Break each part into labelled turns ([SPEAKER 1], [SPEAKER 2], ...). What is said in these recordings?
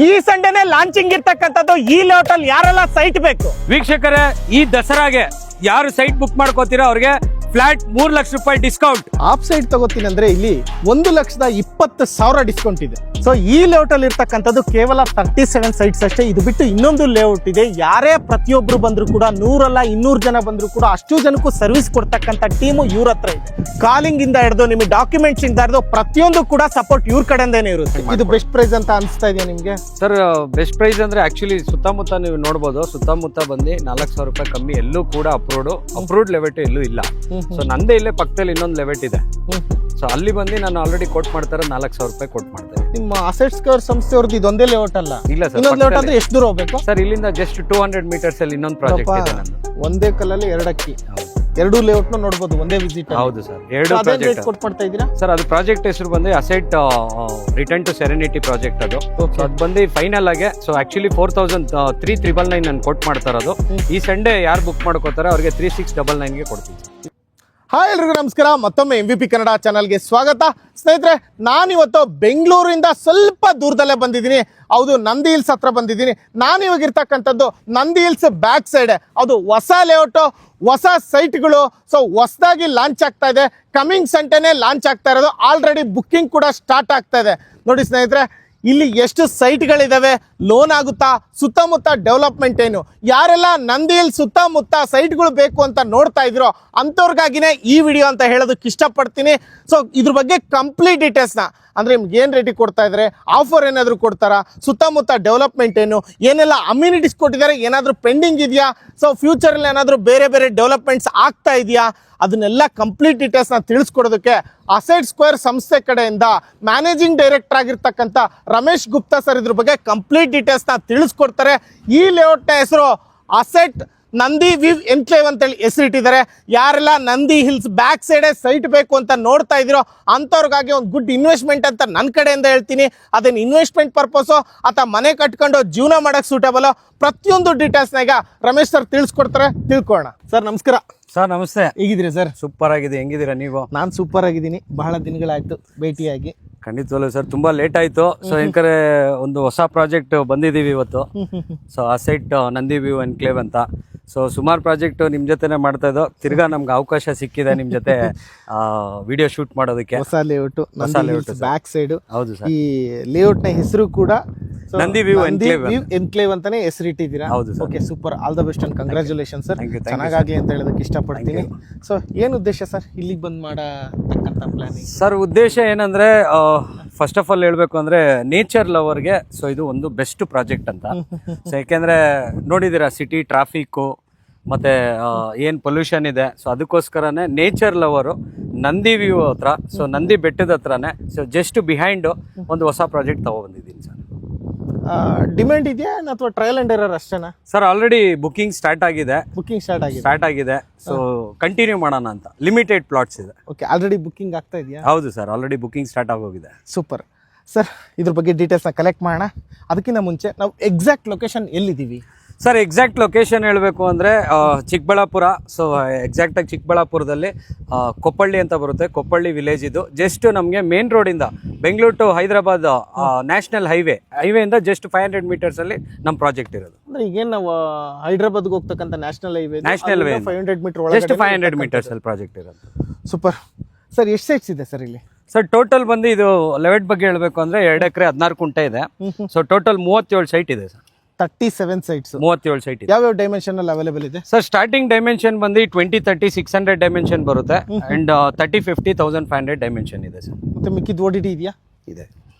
[SPEAKER 1] ಈ ಸಂಡೇನೆ ಲಾಂಚಿಂಗ್ ಇರ್ತಕ್ಕಂಥದ್ದು ಈ ಲೇಔಟ್ ಅಲ್ಲಿ ಯಾರೆಲ್ಲ ಸೈಟ್ ಬೇಕು
[SPEAKER 2] ವೀಕ್ಷಕರೇ, ಈ ದಸರಾಗೆ ಯಾರು ಸೈಟ್ ಬುಕ್ ಮಾಡ್ಕೋತೀರೋ ಅವ್ರಿಗೆ ಫ್ಲಾಟ್ 3 ಲಕ್ಷ ರೂಪಾಯಿ ಡಿಸ್ಕೌಂಟ್.
[SPEAKER 1] ಆಫ್ ಸೈಟ್ ತಗೋತೀನಿ ಅಂದ್ರೆ ಇಲ್ಲಿ 1,20,000 ಡಿಸ್ಕೌಂಟ್ ಇದೆ. ಸೊ ಈ ಲೇಔಟ್ ಅಲ್ಲಿ ಇರ್ತಕ್ಕಂಥದ್ದು ಕೇವಲ 37 ಸೈಟ್ಸ್ ಅಷ್ಟೇ. ಇದು ಬಿಟ್ಟು ಇನ್ನೊಂದು ಲೇಔಟ್ ಇದೆ. ಯಾರೇ ಪ್ರತಿಯೊಬ್ರು ಬಂದ್ರು ಕೂಡ 100 ಅಲ್ಲ 200 ಜನ ಬಂದ್ರು ಕೂಡ ಅಷ್ಟು ಜನಕ್ಕೂ ಸರ್ವಿಸ್ ಕೊಡ್ತಕ್ಕಂಥ ಟೀಮು ಇವ್ರ ಹತ್ರ ಇದೆ. ಕಾಲಿಂಗ್ ಇಂದ ಹಿಡಿದು ನಿಮಗೆ ಡಾಕ್ಯುಮೆಂಟ್ಸ್ ಇಂದ ಹಿಡಿದು ಪ್ರತಿಯೊಂದು ಕೂಡ ಸಪೋರ್ಟ್ ಇವ್ರ ಕಡೆಯಿಂದಾನೇ ಇರುತ್ತೆ. ಇದು ಬೆಸ್ಟ್ ಪ್ರೈಸ್ ಅಂತ ಅನಿಸ್ತಾ ಇದೆಯಾ ನಿಮ್ಗೆ?
[SPEAKER 2] ಸರ್, ಬೆಸ್ಟ್ ಪ್ರೈಸ್ ಅಂದ್ರೆ ಆಕ್ಚುಲಿ ಸುತ್ತಮುತ್ತ ನೀವು ನೋಡಬಹುದು. ಸುತ್ತಮುತ್ತ ಬಂದು 4,000 ರೂಪಾಯಿ ಕಮ್ಮಿ ಎಲ್ಲೂ ಕೂಡ ಅಪ್ರೂವ್ಡ್ ಲೆವೆಟ್ ಎಲ್ಲೂ ಇಲ್ಲ. ಸೊ ನಂದೇ ಇಲ್ಲೇ ಪಕ್ಕದಲ್ಲಿ ಇನ್ನೊಂದು ಲೆವೆಟ್ ಇದೆ. ಸೊ ಅಲ್ಲಿ ಬಂದು ನಾನು ಆಲ್ರೆಡಿ ಕೋಟ್ ಮಾಡ್ತಾರೆ 4,000 ರೂಪಾಯಿ ಕೋಟ್ ಮಾಡ್ತಾರೆ.
[SPEAKER 1] ನಿಮ್ಮ ಅಸೆಟ್ಸ್ ಕವರ್ ಸಂಸ್ಥೆಯವ್ರದ್ದು ಇದೊಂದೇ ಲೇಔಟ್ ಅಲ್ಲ?
[SPEAKER 2] ಇಲ್ಲ ಸರ್,
[SPEAKER 1] ಇನ್ನೊಂದು ಲೇಔಟ್ ಅಂದ್ರೆ ಎಷ್ಟು ದೂರ ಹೋಗ್ಬೇಕು
[SPEAKER 2] ಸರ್? ಇಲ್ಲಿಂದ ಜಸ್ಟ್ 200 ಮೀಟರ್ಸ್ ಅಲ್ಲಿ ಇನ್ನೊಂದು ಪ್ರಾಜೆಕ್ಟ್ ಇದೆ ನಂದು.
[SPEAKER 1] ಒಂದೇ ಕಲ್ಲಲ್ಲಿ ಎರಡಕ್ಕಿ ಎರಡು ಲೇಔಟ್ ನೋಡಬಹುದು ಒಂದೇ ವಿಸಿಟ್.
[SPEAKER 2] ಹೌದು ಸರ್, ಎರಡು ಪ್ರಾಜೆಕ್ಟ್
[SPEAKER 1] ಕೊಟ್ಟು ಮಾಡ್ತಾ ಇದ್ದೀರಾ
[SPEAKER 2] ಸರ್. ಅದು ಪ್ರಾಜೆಕ್ಟ್ ಹೆಸರು ಬಂದು Asset Return to Serenity project. ಅದು ಅದು ಬಂದು ಫೈನಲ್ ಆಗಿ ಸೊ ಆಕ್ಚುಲಿ 4,399 ನಾನು ಕೊಟ್ ಮಾಡ್ತಾ ಇರೋದು. ಈ ಸಂಡೇ ಯಾರು ಬುಕ್ ಮಾಡ್ಕೋತಾರೆ ಅವ್ರಿಗೆ 3,699 ಕೊಡ್ತೀನಿ.
[SPEAKER 1] ಹಾಯ್ ಎಲ್ರಿಗೂ ನಮಸ್ಕಾರ. ಮತ್ತೊಮ್ಮೆ MVP ಕನ್ನಡ ಚಾನಲ್ಗೆ ಸ್ವಾಗತ. ಸ್ನೇಹಿತರೆ, ನಾನಿವತ್ತು ಬೆಂಗಳೂರಿಂದ ಸ್ವಲ್ಪ ದೂರದಲ್ಲೇ ಬಂದಿದ್ದೀನಿ. ಹೌದು, ನಂದಿ ಹಿಲ್ಸ್ ಹತ್ರ ಬಂದಿದ್ದೀನಿ. ನಾನಿವಾಗ ಇರ್ತಕ್ಕಂಥದ್ದು ನಂದಿ ಹಿಲ್ಸ್ ಬ್ಯಾಕ್ ಸೈಡ್. ಅದು ಹೊಸ ಲೇಔಟು, ಹೊಸ ಸೈಟ್ಗಳು. ಸೊ ಹೊಸದಾಗಿ ಲಾಂಚ್ ಆಗ್ತಾ ಇದೆ. ಕಮಿಂಗ್ ಸಂಡೇನೆ ಲಾಂಚ್ ಆಗ್ತಾ ಇರೋದು. ಆಲ್ರೆಡಿ ಬುಕ್ಕಿಂಗ್ ಕೂಡ ಸ್ಟಾರ್ಟ್ ಆಗ್ತಾ ಇದೆ. ನೋಡಿ ಸ್ನೇಹಿತರೆ, ಇಲ್ಲಿ ಎಷ್ಟು ಸೈಟ್ಗಳಿದಾವೆ, ಲೋನ್ ಆಗುತ್ತಾ, ಸುತ್ತಮುತ್ತ ಡೆವಲಪ್ಮೆಂಟ್ ಏನು, ಯಾರೆಲ್ಲ ನಂದಿ ಹಿಲ್ಸ್ ಸುತ್ತಮುತ್ತ ಸೈಟ್ಗಳು ಬೇಕು ಅಂತ ನೋಡ್ತಾ ಇದ್ರೋ ಅಂಥವ್ರಿಗಾಗಿನೇ ಈ ವಿಡಿಯೋ ಅಂತ ಹೇಳೋದಕ್ಕೆ ಇಷ್ಟಪಡ್ತೀನಿ. ಸೊ ಇದ್ರ ಬಗ್ಗೆ ಕಂಪ್ಲೀಟ್ ಡೀಟೇಲ್ಸ್ನ ಅಂದರೆ ನಿಮ್ಗೆ ಏನು ರೇಟಿಗೆ ಕೊಡ್ತಾ ಇದ್ದಾರೆ, ಆಫರ್ ಏನಾದರೂ ಕೊಡ್ತಾರಾ, ಸುತ್ತಮುತ್ತ ಡೆವಲಪ್ಮೆಂಟ್ ಏನು, ಏನೆಲ್ಲ ಅಮ್ಯುನಿಟೀಸ್ ಕೊಟ್ಟಿದ್ದಾರೆ, ಏನಾದರೂ ಪೆಂಡಿಂಗ್ ಇದೆಯಾ, ಸೊ ಫ್ಯೂಚರಲ್ಲಿ ಏನಾದರೂ ಬೇರೆ ಬೇರೆ ಡೆವಲಪ್ಮೆಂಟ್ಸ್ ಆಗ್ತಾ ಇದೆಯಾ, ಅದನ್ನೆಲ್ಲ ಕಂಪ್ಲೀಟ್ ಡೀಟೇಲ್ಸ್ನ ತಿಳಿಸ್ಕೊಡೋದಕ್ಕೆ ಅಸೆಟ್ ಸ್ಕ್ವೇರ್ ಸಂಸ್ಥೆ ಕಡೆಯಿಂದ ಮ್ಯಾನೇಜಿಂಗ್ ಡೈರೆಕ್ಟರ್ ಆಗಿರ್ತಕ್ಕಂಥ ರಮೇಶ್ ಗುಪ್ತಾ ಸರ್ ಇದ್ರ ಬಗ್ಗೆ ಕಂಪ್ಲೀಟ್ ಡೀಟೇಲ್ಸ್ನ ತಿಳಿಸ್ಕೊಡ್ತಾರೆ. ಈ ಲೇಔಟ್ನ ಹೆಸರು ಅಸೆಟ್ ನಂದಿ ವಿವ್ ಎನ್ಕ್ಲೇವ್ ಅಂತೇಳಿ ಹೆಸರಿಟ್ಟಿದ್ದಾರೆ. ಯಾರೆಲ್ಲ ನಂದಿ ಹಿಲ್ಸ್ ಬ್ಯಾಕ್ ಸೈಡೇ ಸೈಟ್ ಬೇಕು ಅಂತ ನೋಡ್ತಾ ಇದ್ದೀರೋ ಅಂಥವ್ರಿಗಾಗಿ ಒಂದು ಗುಡ್ ಇನ್ವೆಸ್ಟ್ಮೆಂಟ್ ಅಂತ ನನ್ನ ಕಡೆಯಿಂದ ಹೇಳ್ತೀನಿ. ಅದೇನು ಇನ್ವೆಸ್ಟ್ಮೆಂಟ್ ಪರ್ಪಸು ಅಥವಾ ಮನೆ ಕಟ್ಕೊಂಡು ಜೀವನ ಮಾಡೋಕ್ಕೆ ಸೂಟಬಲ್, ಪ್ರತಿಯೊಂದು ಡೀಟೇಲ್ಸ್ನ ಈಗ ರಮೇಶ್ ಸರ್ ತಿಳಿಸ್ಕೊಡ್ತಾರೆ. ತಿಳ್ಕೊಳ್ಳೋಣ. ಸರ್ ನಮಸ್ಕಾರ.
[SPEAKER 2] ಸರ್ ನಮಸ್ತೆ.
[SPEAKER 1] ಹೇಗಿದ್ದೀರಿ ಸರ್?
[SPEAKER 2] ಸೂಪರ್ ಆಗಿದೆ. ಹೆಂಗಿದ್ದೀರಾ ನೀವು?
[SPEAKER 1] ನಾನು ಸೂಪರ್ ಆಗಿದ್ದೀನಿ. ಬಹಳ ದಿನಗಳಾಯ್ತು ಭೇಟಿಯಾಗಿ.
[SPEAKER 2] ಖಂಡಿತವಲ್ಲ ಸರ್, ತುಂಬಾ ಲೇಟ್ ಆಯ್ತು. ಸೊ ಯಾಕಂದ್ರೆ ಒಂದು ಹೊಸ ಪ್ರಾಜೆಕ್ಟ್ ಬಂದಿದ್ದೀವಿ ಇವತ್ತು. So asset Nandi view enclave ಅಂತ. ಸೊ ಸುಮಾರು ಪ್ರಾಜೆಕ್ಟ್ ನಿಮ್ ಜೊತೆನೆ ಮಾಡ್ತಾ ಇದ್ದೋ. ತಿರ್ಗಾ ನಮ್ಗೆ ಅವಕಾಶ ಸಿಕ್ಕಿದೆ ನಿಮ್ ಜೊತೆ ವಿಡಿಯೋ ಶೂಟ್ ಮಾಡೋದಕ್ಕೆ.
[SPEAKER 1] ಹೊಸ ಲೇಔಟ್ ಬ್ಯಾಕ್ ಸೈಡ್.
[SPEAKER 2] ಹೌದು ಸರ್.
[SPEAKER 1] ಈ ಲೇಔಟ್ ನ ಹೆಸರು ಕೂಡ
[SPEAKER 2] ನಂದಿ ವ್ಯೂ
[SPEAKER 1] ಎನ್ಕ್ಲೇವ್ ಅಂತಾನೆ ಹೆಸರಿಟ್ಟಿದ್ದೀರಾ?
[SPEAKER 2] ಹೌದು sir.
[SPEAKER 1] Okay, super. All the best and congratulation sir. ಚೆನ್ನಾಗಾಗ್ಲಿ ಅಂತ ಹೇಳೋದಕ್ಕೆ ಇಷ್ಟಪಡ್ತೀನಿ. ಸೊ ಏನು ಉದ್ದೇಶ ಸರ್ ಇಲ್ಲಿಗೆ ಬಂದ್ ಮಾಡತಕ್ಕಂಥ ಪ್ಲಾನಿಂಗ್?
[SPEAKER 2] ಸರ್ ಉದ್ದೇಶ ಏನಂದ್ರೆ, ಫಸ್ಟ್ ಆಫ್ ಆಲ್ ಹೇಳ್ಬೇಕು ಅಂದ್ರೆ ನೇಚರ್ ಲವರ್ಗೆ ಸೊ ಇದು ಒಂದು ಬೆಸ್ಟ್ ಪ್ರಾಜೆಕ್ಟ್ ಅಂತ. ಸೊ ಯಾಕೆಂದ್ರೆ ನೋಡಿದೀರಾ ಸಿಟಿ ಟ್ರಾಫಿಕ್ಕು ಮತ್ತೆ ಏನ್ ಪೊಲ್ಯೂಷನ್ ಇದೆ. ಸೊ ಅದಕ್ಕೋಸ್ಕರನೇ ನೇಚರ್ ಲವರು ನಂದಿ ವ್ಯೂ ಹತ್ರ, ಸೊ ನಂದಿ ಬೆಟ್ಟದ ಹತ್ರನೇ, ಸೊ ಜಸ್ಟ್ ಬಿಹೈಂಡ್ ಒಂದು ಹೊಸ ಪ್ರಾಜೆಕ್ಟ್ ತಗೊಬಂದಿದ್ದೀನಿ ಸರ್.
[SPEAKER 1] ಡಿಮ್ಯಾಂಡ್ ಇದೆಯಾ ಅಥವಾ ಟ್ರಯಲ್ ಅಂಡ್ ಎರರ್ ಅಷ್ಟೇನಾ?
[SPEAKER 2] ಸರ್ ಆಲ್ರೆಡಿ ಬುಕಿಂಗ್ ಸ್ಟಾರ್ಟ್ ಆಗಿದೆ. ಸ್ಟಾರ್ಟ್ ಆಗಿದೆ. ಸೊ ಕಂಟಿನ್ಯೂ ಮಾಡೋಣ ಅಂತ. ಲಿಮಿಟೆಡ್ ಪ್ಲಾಟ್ಸ್ ಇದೆ.
[SPEAKER 1] ಓಕೆ, ಆಲ್ರೆಡಿ ಬುಕಿಂಗ್ ಆಗ್ತಾ ಇದೆಯಾ?
[SPEAKER 2] ಹೌದು ಸರ್, ಆಲ್ರೆಡಿ ಬುಕಿಂಗ್ ಸ್ಟಾರ್ಟ್ ಆಗೋಗಿದೆ.
[SPEAKER 1] Super sir. ಇದ್ರ ಬಗ್ಗೆ ಡೀಟೇಲ್ಸ್ನ ಕಲೆಕ್ಟ್ ಮಾಡೋಣ. ಅದಕ್ಕಿಂತ ಮುಂಚೆ ನಾವು ಎಕ್ಸಾಕ್ಟ್ ಲೊಕೇಶನ್ ಎಲ್ಲಿದ್ದೀವಿ
[SPEAKER 2] ಸರ್? ಎಕ್ಸಾಕ್ಟ್ ಲೊಕೇಶನ್ ಹೇಳಬೇಕು ಅಂದರೆ ಚಿಕ್ಕಬಳ್ಳಾಪುರ. ಸೊ ಎಕ್ಸಾಕ್ಟಾಗಿ ಚಿಕ್ಕಬಳ್ಳಾಪುರದಲ್ಲಿ ಕೊಪ್ಪಳ್ಳಿ ಅಂತ ಬರುತ್ತೆ. ಕೊಪ್ಪಳ್ಳಿ ವಿಲೇಜ್ ಇದು. ಜಸ್ಟ್ ನಮಗೆ ಮೇನ್ ರೋಡಿಂದ Bengaluru to Hyderabad national ಹೈವೇಯಿಂದ just 500 ಮೀಟರ್ಸಲ್ಲಿ ನಮ್ಮ ಪ್ರಾಜೆಕ್ಟ್ ಇರೋದು.
[SPEAKER 1] ಅಂದರೆ ಈಗೇನು ನಾವು ಹೈದರಾಬಾದ್ಗೆ ಹೋಗ್ತಕ್ಕಂಥ ನ್ಯಾಷನಲ್ ಹೈವೇ
[SPEAKER 2] 500 ಮೀಟರ್ ಜಸ್ಟ್ 500 ಮೀಟರ್ಸಲ್ಲಿ ಪ್ರಾಜೆಕ್ಟ್ ಇರೋದು.
[SPEAKER 1] Super sir. ಎಷ್ಟು ಸೈಟ್ಸ್ ಇದೆ ಸರ್ ಇಲ್ಲಿ?
[SPEAKER 2] ಸರ್ ಟೋಟಲ್ ಬಂದು ಇದು ಲೆವೆಟ್ ಬಗ್ಗೆ ಹೇಳಬೇಕು ಅಂದರೆ 2 ಎಕರೆ 16 ಕುಂಟೆ ಇದೆ. ಸೊ ಟೋಟಲ್ 37 ಸೈಟ್ ಇದೆ ಸರ್.
[SPEAKER 1] 37 ಸೈಟ್ಸ್.
[SPEAKER 2] 37 ಸೈಟ್ ಇದೆ.
[SPEAKER 1] ಯಾವ್ಯಾವ ಡೈಮೆನ್ಷನ್ ಅಲ್ಲಿ ಅವೈಲೇಬಲ್ ಇದೆ
[SPEAKER 2] ಸರ್? ಸ್ಟಾರ್ಟಿಂಗ್ ಡೈಮೆನ್ಷನ್ ಬಂದು 20, 30, 600 ಡೈಮೆನ್ಷನ್ ಬರುತ್ತೆ. ಅಂಡ್ 30, 50, 1500 ಡೈಮೆನ್ಷನ್ ಇದೆ ಸರ್.
[SPEAKER 1] ಮತ್ತೆ ಮಿಕ್ಕಿದ ODD ಇದೆಯಾ?
[SPEAKER 2] ಇದೆ.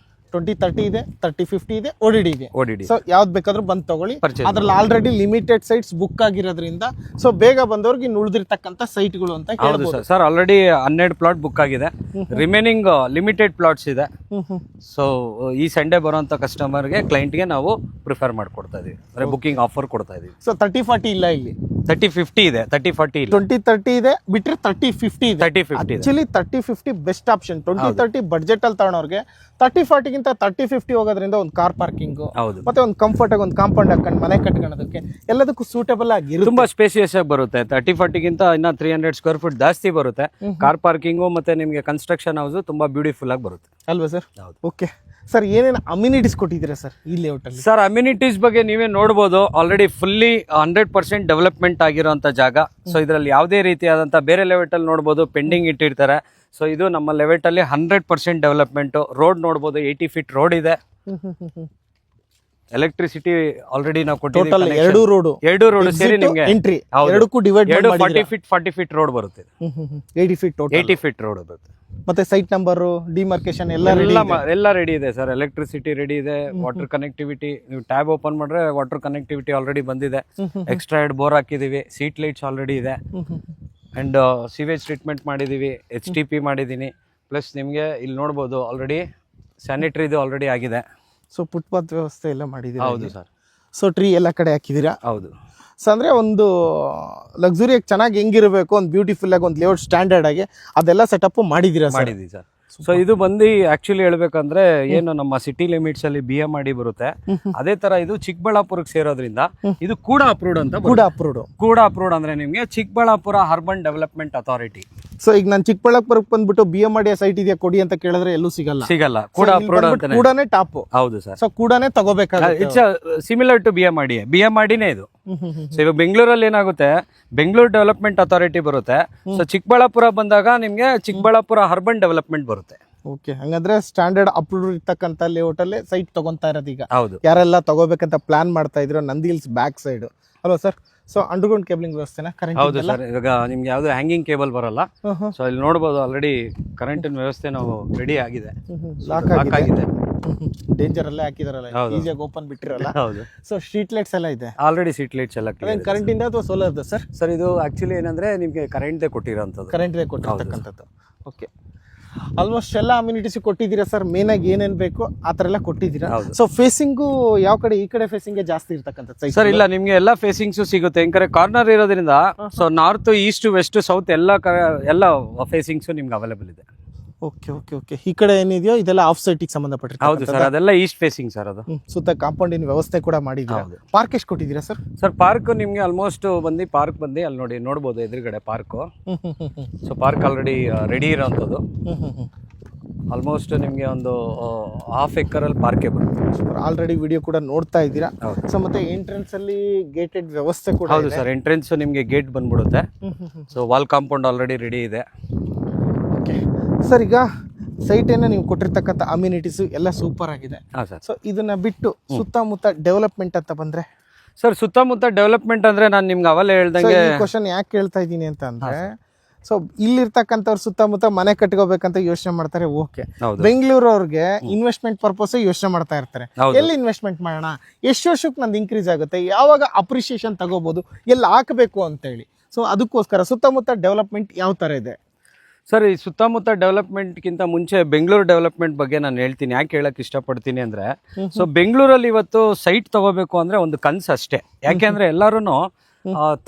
[SPEAKER 1] 20, 30 ಇದೆ, 30, 50 ಇದೆ, ODD ಇದೆ.
[SPEAKER 2] ಸೊ
[SPEAKER 1] ಯಾವ್ದು ಬೇಕಾದ್ರೂ ಬಂದು ತಗೊಳ್ಳಿ. ಅದ್ರಲ್ಲಿ ಆಲ್ರೆಡಿ ಲಿಮಿಟೆಡ್ ಸೈಟ್ಸ್ ಬುಕ್ ಆಗಿರೋದ್ರಿಂದ ಸೊ ಬೇಗ ಬಂದವ್ರಿಗೆ ಇನ್ನು ಉಳಿದಿರ್ತಕ್ಕಂಥ ಸೈಟ್ಗಳು ಅಂತ ಹೇಳ್ಬೋದು.
[SPEAKER 2] ಸರ್ ಆಲ್ರೆಡಿ 12 ಪ್ಲಾಟ್ ಬುಕ್ ಆಗಿದೆ. ರಿಮೈನಿಂಗ್ ಲಿಮಿಟೆಡ್ ಪ್ಲಾಟ್ಸ್ ಇದೆ. ಸೊ ಈ ಸಂಡೇ ಬರುವಂತ ಕಸ್ಟಮರ್ಗೆ ಕ್ಲೈಂಟ್ಗೆ ನಾವು ಪ್ರಿಫರ್ ಮಾಡ್ಕೊಡ್ತಾ ಇದೀವಿ. ಅಂದ್ರೆ ಬುಕಿಂಗ್ ಆಫರ್ ಕೊಡ್ತಾ ಇದೀವಿ.
[SPEAKER 1] ಸೊ 30, 40 ಇಲ್ಲ ಇಲ್ಲಿ.
[SPEAKER 2] 30, 50 ಇದೆ. 30, 40 ಇಲ್ಲ.
[SPEAKER 1] 20, 30 ಇದೆ ಬಿಟ್ರೆ 30, 50 ಇದೆ.
[SPEAKER 2] 30, 50
[SPEAKER 1] ಆಕ್ಚುಲಿ 30, 50 ಬೆಸ್ಟ್ ಆಪ್ಷನ್. 20, 30 ಬಡ್ಜೆಟ್ ಅಲ್ಲಿ ತಗೊಳೋರ್ಗೆ 30, 40 ಗಿಂತ 30, 50 ಹೋಗೋದ್ರಿಂದ ಒಂದು ಕಾರ್ ಪಾರ್ಕಿಂಗ್ ಮತ್ತೆ ಒಂದು ಕಂಫರ್ಟ್ ಆಗಿ ಒಂದು ಕಾಂಪೌಂಡ್ ಹಾಕೊಂಡು ಮನೆ ಕಟ್ಕೊಳ್ಳೋದಕ್ಕೆ ಎಲ್ಲದಕ್ಕೂ ಸೂಟಬಲ್ ಆಗಿರುತ್ತೆ.
[SPEAKER 2] ತುಂಬಾ ಸ್ಪೇಸಿಯಸ್ ಆಗಿ ಬರುತ್ತೆ. 30, 40 ಗಿಂತ ಇನ್ನ 300 ಸ್ಕ್ವೇರ್ ಫೀಟ್ ಜಾಸ್ತಿ ಬರುತ್ತೆ. ಕಾರ್ ಪಾರ್ಕಿಂಗು ಮತ್ತೆ ನಿಮಗೆ ಕನ್ಸ್ಟ್ರಕ್ಷನ್ ಹೌಸ್ ತುಂಬಾ ಬ್ಯೂಟಿಫುಲ್ ಆಗಿ ಬರುತ್ತೆ
[SPEAKER 1] ಅಲ್ವಾ ಸರ್? ಓಕೆ ಸರ್ ಏನೇನು ಅಮ್ಯುನಿಟೀಸ್ ಕೊಟ್ಟಿದ್ದೀರಾ ಸರ್ ಈ ಲೇಔಟ್ ಅಲ್ಲಿ?
[SPEAKER 2] ಸರ್ ಅಮ್ಯುನಿಟೀಸ್ ಬಗ್ಗೆ ನೀವೇ ನೋಡ್ಬೋದು, ಆಲ್ರೆಡಿ ಫುಲ್ಲಿ 100% ಡೆವಲಪ್ಮೆಂಟ್ ಆಗಿರೋಂಥ ಜಾಗ. ಸೊ ಇದರಲ್ಲಿ ಯಾವುದೇ ರೀತಿಯಾದಂಥ ಬೇರೆ ಲೆವೆಟಲ್ಲಿ ನೋಡ್ಬೋದು ಪೆಂಡಿಂಗ್ ಇಟ್ಟಿರ್ತಾರೆ. ಸೊ ಇದು ನಮ್ಮ ಲೆವೆಟಲ್ಲಿ 100% ಡೆವಲಪ್ಮೆಂಟು. ರೋಡ್ ನೋಡ್ಬೋದು, 80 ಫೀಟ್ ರೋಡ್ ಇದೆ. ಎಲೆಕ್ಟ್ರಿಸಿಟಿ ಆಲ್ರೆಡಿ ನಾವು ಕೊಟ್ಟಿದ್ದೀವಿ.
[SPEAKER 1] ಎರಡು ರೋಡ್
[SPEAKER 2] ಸೇರಿ ನಿಮಗೆ
[SPEAKER 1] ಎಂಟ್ರಿ ಎರಡಕ್ಕೂ ಡಿವೈಡ್
[SPEAKER 2] 40 ಫೀಟ್ ರೋಡ್ ಬರುತ್ತೆ.
[SPEAKER 1] 80 ಫೀಟ್ ಟೋಟಲ್.
[SPEAKER 2] 80 ಫೀಟ್ ರೋಡ್ ಬರುತ್ತೆ.
[SPEAKER 1] ಮತ್ತೆ ಸೈಟ್ ನಂಬರ್, ಡಿಮಾರ್ಕೇಶನ್
[SPEAKER 2] ಎಲ್ಲ ರೆಡಿ ಇದೆ ಸರ್. ಎಲೆಕ್ಟ್ರಿಸಿಟಿ ರೆಡಿ ಇದೆ, ವಾಟರ್ ಕನೆಕ್ಟಿವಿಟಿ. ನೀವು ಟ್ಯಾಬ್ ಓಪನ್ ಮಾಡ್ರೆ ವಾಟರ್ ಕನೆಕ್ಟಿವಿಟಿ ಆಲ್ರೆಡಿ ಬಂದಿದೆ. ಎಕ್ಸ್ಟ್ರಾ 2 ಬೋರ್ ಹಾಕಿದೀವಿ. ಸೀಟ್ ಲೈಟ್ಸ್ ಆಲ್ರೆಡಿ ಇದೆ. ಅಂಡ್ ಸಿವೇಜ್ ಟ್ರೀಟ್ಮೆಂಟ್ ಮಾಡಿದೀವಿ, HTP ಮಾಡಿದೀನಿ. ಪ್ಲಸ್ ನಿಮಗೆ ಇಲ್ಲಿ ನೋಡ್ಬೋದು ಆಲ್ರೆಡಿ ಸ್ಯಾನಿಟರಿದು ಆಲ್ರೆಡಿ ಆಗಿದೆ.
[SPEAKER 1] ಸೊ ಫುಟ್ಪಾತ್ ವ್ಯವಸ್ಥೆ ಎಲ್ಲ ಮಾಡಿದ್ದೀರಾ?
[SPEAKER 2] ಹೌದು ಸರ್.
[SPEAKER 1] ಸೊ ಟ್ರೀ ಎಲ್ಲ ಕಡೆ ಹಾಕಿದ್ದೀರಾ?
[SPEAKER 2] ಹೌದು.
[SPEAKER 1] ಸೊ ಅಂದರೆ ಒಂದು ಲಕ್ಸುರಿಯಾಗಿ ಚೆನ್ನಾಗಿ ಹೆಂಗಿರಬೇಕು, ಒಂದು ಬ್ಯೂಟಿಫುಲ್ ಆಗಿ ಒಂದು ಲೇಔಟ್ ಸ್ಟ್ಯಾಂಡರ್ಡ್ ಆಗಿ ಅದೆಲ್ಲ ಸೆಟಪ್ ಮಾಡಿದ್ದೀರಾ?
[SPEAKER 2] ಮಾಡಿದ್ದೀವಿ ಸರ್. ಸೊ ಇದು ಬಂದು ಆಕ್ಚುಲಿ ಹೇಳ್ಬೇಕಂದ್ರೆ ಏನು ನಮ್ಮ ಸಿಟಿ ಲಿಮಿಟ್ಸ್ ಅಲ್ಲಿ BMRD ಬರುತ್ತೆ, ಅದೇ ತರ ಇದು ಚಿಕ್ಕಬಳ್ಳಾಪುರಕ್ಕೆ ಸೇರೋದ್ರಿಂದ ಇದು ಕೂಡ ಅಪ್ರೂವ್ಡ್ ಅಂತ. ಕೂಡ ಅಪ್ರೂವ್ಡ್ ಅಂದ್ರೆ ನಿಮ್ಗೆ Chikkaballapur urban development authority.
[SPEAKER 1] So ಈಗ ನಾನು ಚಿಕ್ಕಬಳ್ಳಾಪುರಕ್ಕೆ ಬಂದ್ಬಿಟ್ಟು BMRD ಸೈಟ್ ಇದೆಯಾ ಕೊಡಿ ಅಂತ ಕೇಳಿದ್ರೆ ಎಲ್ಲೂ ಸಿಗಲ್ಲ.
[SPEAKER 2] ಕೂಡ ಅಪ್ರೂವ್ಡ್ ಅಂತಾನೆ.
[SPEAKER 1] ಕೂಡನೇ ಟಾಪ್.
[SPEAKER 2] ಹೌದು ಸರ್.
[SPEAKER 1] ಸೊ ಕೂಡನೇ ತಗೋಬೇಕಾಗುತ್ತೆ.
[SPEAKER 2] ಇಟ್ಸ್ ಸಿಮಿಲರ್ ಟು BMRDನೇ ಇದು. ಸೊ ಇವಾಗ ಬೆಂಗಳೂರಲ್ಲಿ ಏನಾಗುತ್ತೆ, ಬೆಂಗಳೂರು ಡೆವಲಪ್ಮೆಂಟ್ ಅಥಾರಿಟಿ ಬರುತ್ತೆ. ಸೊ ಚಿಕ್ಕಬಳ್ಳಾಪುರ ಬಂದಾಗ ನಿಮ್ಗೆ ಚಿಕ್ಕಬಳ್ಳಾಪುರ ಅರ್ಬನ್ ಡೆವಲಪ್ಮೆಂಟ್ ಬರುತ್ತೆ.
[SPEAKER 1] ಓಕೆ, ಹಂಗಂದ್ರೆ ಸ್ಟ್ಯಾಂಡರ್ಡ್ ಅಪ್ರೂವ್ ಇರ್ತಕ್ಕಂಥ ಲೇಔಟ್ ಅಲ್ಲೇ ಸೈಟ್ ತಗೊಂತಾ ಇರೋದು ಈಗ.
[SPEAKER 2] ಹೌದು.
[SPEAKER 1] ಯಾರೆಲ್ಲ ತಗೋಬೇಕಂತ ಪ್ಲಾನ್ ಮಾಡ್ತಾ ಇದ್ರು ನಂದಿ ಹಿಲ್ಸ್ ಬ್ಯಾಕ್ ಸೈಡ್ ಅಲ್ವಾ ಸರ್? ಸೊ ಅಂಡರ್ಗ್ರೌಂಡ್ ಕೇಬಲಿಂಗ್ ವ್ಯವಸ್ಥೆನ ಕರೆಂಟ್?
[SPEAKER 2] ಹೌದು ಸರ್. ಇವಾಗ ನಿಮ್ಗೆ ಯಾವ್ದು ಹ್ಯಾಂಗಿಂಗ್ ಕೇಬಲ್ ಬರಲ್ಲ. ಸೊ ಇಲ್ಲಿ ನೋಡಬಹುದು ಆಲ್ರೆಡಿ ಕರೆಂಟಿನ ವ್ಯವಸ್ಥೆ ನಾವು ರೆಡಿ ಆಗಿದೆ.
[SPEAKER 1] ಲಾಕ್ ಆಗಿದೆ. ಡೇಂಜರ್ ಅಲ್ಲೇ ಹಾಕಿದಾರಲ್ಲ, ಈಸಿಯಾಗಿ ಓಪನ್ ಬಿಟ್ಟಿರಲ್ಲ.
[SPEAKER 2] ಹೌದು.
[SPEAKER 1] ಸೊ ಸ್ಟ್ರೀಟ್ ಲೈಟ್ಸ್ ಎಲ್ಲ ಇದೆ?
[SPEAKER 2] ಆಲ್ರೆಡಿ ಸ್ಟ್ರೀಟ್ ಲೈಟ್ಸ್ ಎಲ್ಲ
[SPEAKER 1] ಕರೆಂಟ್ ಇಂದ ಅಥವಾ ಸೋಲಾರ್ ಸರ್?
[SPEAKER 2] ಸರ್ ಇದು ಆಕ್ಚುಲಿ ಏನಂದ್ರೆ ನಿಮ್ಗೆ ಕರೆಂಟ್ ಕೊಟ್ಟಿರೋಂಥದ್ದು.
[SPEAKER 1] ಕರೆಂಟ್ ಕೊಟ್ಟಿರ್ತಕ್ಕಂಥದ್ದು. ಓಕೆ, ಆಲ್ಮೋಸ್ಟ್ ಎಲ್ಲ ಅಮ್ಯುನಿಟೀಸ್ ಕೊಟ್ಟಿದ್ದೀರಾ ಸರ್. ಮೇನ್ ಆಗಿ ಏನೇನ್ ಬೇಕು ಆ ತರ ಎಲ್ಲ ಕೊಟ್ಟಿದ್ದೀರಾ. ಸೊ ಫೇಸಿಂಗು ಯಾವ ಕಡೆ? ಈ ಕಡೆ ಫೇಸಿಂಗ್ ಜಾಸ್ತಿ ಇರ್ತಕ್ಕಂಥ
[SPEAKER 2] ಸರ್? ಇಲ್ಲ, ನಿಮ್ಗೆ ಎಲ್ಲ ಫೇಸಿಂಗ್ಸ್ ಸಿಗುತ್ತೆ. ಈ ಕಡೆ ಕಾರ್ನರ್ ಇರೋದ್ರಿಂದ so north, east, west, south ಎಲ್ಲ ಫೇಸಿಂಗ್ಸ್ ನಿಮ್ಗೆ ಅವೈಲೇಬಲ್ ಇದೆ.
[SPEAKER 1] Okay okay okay. ಈ ಕಡೆ ಏನಿದೆಯೋ ಇದೆಲ್ಲ ಆಫ್ ಸೈಟಿಗೆ ಸಂಬಂಧಪಟ್ಟಿದೆ?
[SPEAKER 2] ಹೌದು ಸರ್, ಅದೆಲ್ಲ ಈಸ್ಟ್ ಫೇಸಿಂಗ್ ಸರ್. ಅದು
[SPEAKER 1] ಸುತ್ತ ಕಾಂಪೌಂಡಿನ ವ್ಯವಸ್ಥೆ ಕೂಡ ಮಾಡಿದ್ದೀರಾ. ಪಾರ್ಕ್ ಎಷ್ಟು ಕೊಟ್ಟಿದ್ದೀರಾ ಸರ್?
[SPEAKER 2] ಸರ್ ಪಾರ್ಕ್ ನಿಮ್ಗೆ ಆಲ್ಮೋಸ್ಟ್ ಪಾರ್ಕ್ ಬಂದು ಅಲ್ಲಿ ನೋಡ್ಬೋದು ಎದುರುಗಡೆ park. So park already ready ಇರೋಂಥದ್ದು. ಆಲ್ಮೋಸ್ಟ್ ನಿಮ್ಗೆ ಒಂದು 1/2 ಎಕರಲ್ಲಿ ಪಾರ್ಕೆ ಬರುತ್ತೆ.
[SPEAKER 1] ಆಲ್ರೆಡಿ ವಿಡಿಯೋ ಕೂಡ ನೋಡ್ತಾ ಇದ್ದೀರಾ. ಸೊ ಮತ್ತೆ ಎಂಟ್ರೆನ್ಸ್ ಅಲ್ಲಿ ಗೇಟೆಡ್ ವ್ಯವಸ್ಥೆ ಕೂಡ?
[SPEAKER 2] ಹೌದು ಸರ್, ಎಂಟ್ರೆನ್ಸ್ ನಿಮ್ಗೆ ಗೇಟ್ ಬಂದ್ಬಿಡುತ್ತೆ. So wall compound already ready ಇದೆ.
[SPEAKER 1] ಓಕೆ ಸರ್, ಈಗ ಸೈಟ್ ಏನ ನೀವು ಕೊಟ್ಟಿರ್ತಕ್ಕಂಥ ಅಮ್ಯುನಿಟೀಸ್ ಎಲ್ಲ ಸೂಪರ್ ಆಗಿದೆ. ಸೊ ಇದನ್ನ ಬಿಟ್ಟು ಸುತ್ತಮುತ್ತ ಡೆವಲಪ್ಮೆಂಟ್ ಅಂತ ಬಂದ್ರೆ
[SPEAKER 2] ಸರ್, ಸುತ್ತಮುತ್ತ ಡೆವಲಪ್ಮೆಂಟ್ ಅಂದ್ರೆ ನಾನು ನಿಮ್ಗೆ ಅವಲೇ ಹೇಳ್ದಂಗೆ
[SPEAKER 1] ಕ್ವಶನ್ ಯಾಕೆ ಕೇಳ್ತಾ ಇದ್ದೀನಿ ಅಂತ ಅಂದ್ರೆ, ಸೊ ಇಲ್ಲಿರ್ತಕ್ಕಂಥವ್ರು ಸುತ್ತಮುತ್ತ ಮನೆ ಕಟ್ಕೋಬೇಕಂತ ಯೋಚನೆ ಮಾಡ್ತಾರೆ. ಓಕೆ, ಬೆಂಗಳೂರು ಅವ್ರಿಗೆ ಇನ್ವೆಸ್ಟ್ಮೆಂಟ್ ಪರ್ಪಸ್ ಯೋಚನೆ ಮಾಡ್ತಾ ಇರ್ತಾರೆ. ಎಲ್ಲಿ ಇನ್ವೆಸ್ಟ್ಮೆಂಟ್ ಮಾಡೋಣ, ಎಷ್ಟು ವರ್ಷಕ್ಕೆ ನಂದು ಇನ್ಕ್ರೀಸ್ ಆಗುತ್ತೆ, ಯಾವಾಗ ಅಪ್ರಿಸಿಯೇಷನ್ ತಗೋಬಹುದು, ಎಲ್ಲಿ ಹಾಕಬೇಕು ಅಂತ ಹೇಳಿ. ಸೊ ಅದಕ್ಕೋಸ್ಕರ ಸುತ್ತಮುತ್ತ ಡೆವಲಪ್ಮೆಂಟ್ ಯಾವ ತರ ಇದೆ
[SPEAKER 2] ಸರ್? ಈ ಸುತ್ತಮುತ್ತ ಡೆವಲಪ್ಮೆಂಟ್ಗಿಂತ ಮುಂಚೆ ಬೆಂಗಳೂರು ಡೆವಲಪ್ಮೆಂಟ್ ಬಗ್ಗೆ ನಾನು ಹೇಳ್ತೀನಿ. ಯಾಕೆ ಹೇಳಕ್ ಇಷ್ಟಪಡ್ತೀನಿ ಅಂದ್ರೆ, ಸೊ ಬೆಂಗಳೂರಲ್ಲಿ ಇವತ್ತು ಸೈಟ್ ತಗೋಬೇಕು ಅಂದ್ರೆ ಒಂದು ಕನ್ಸು ಅಷ್ಟೇ. ಯಾಕೆಂದ್ರೆ ಎಲ್ಲರೂ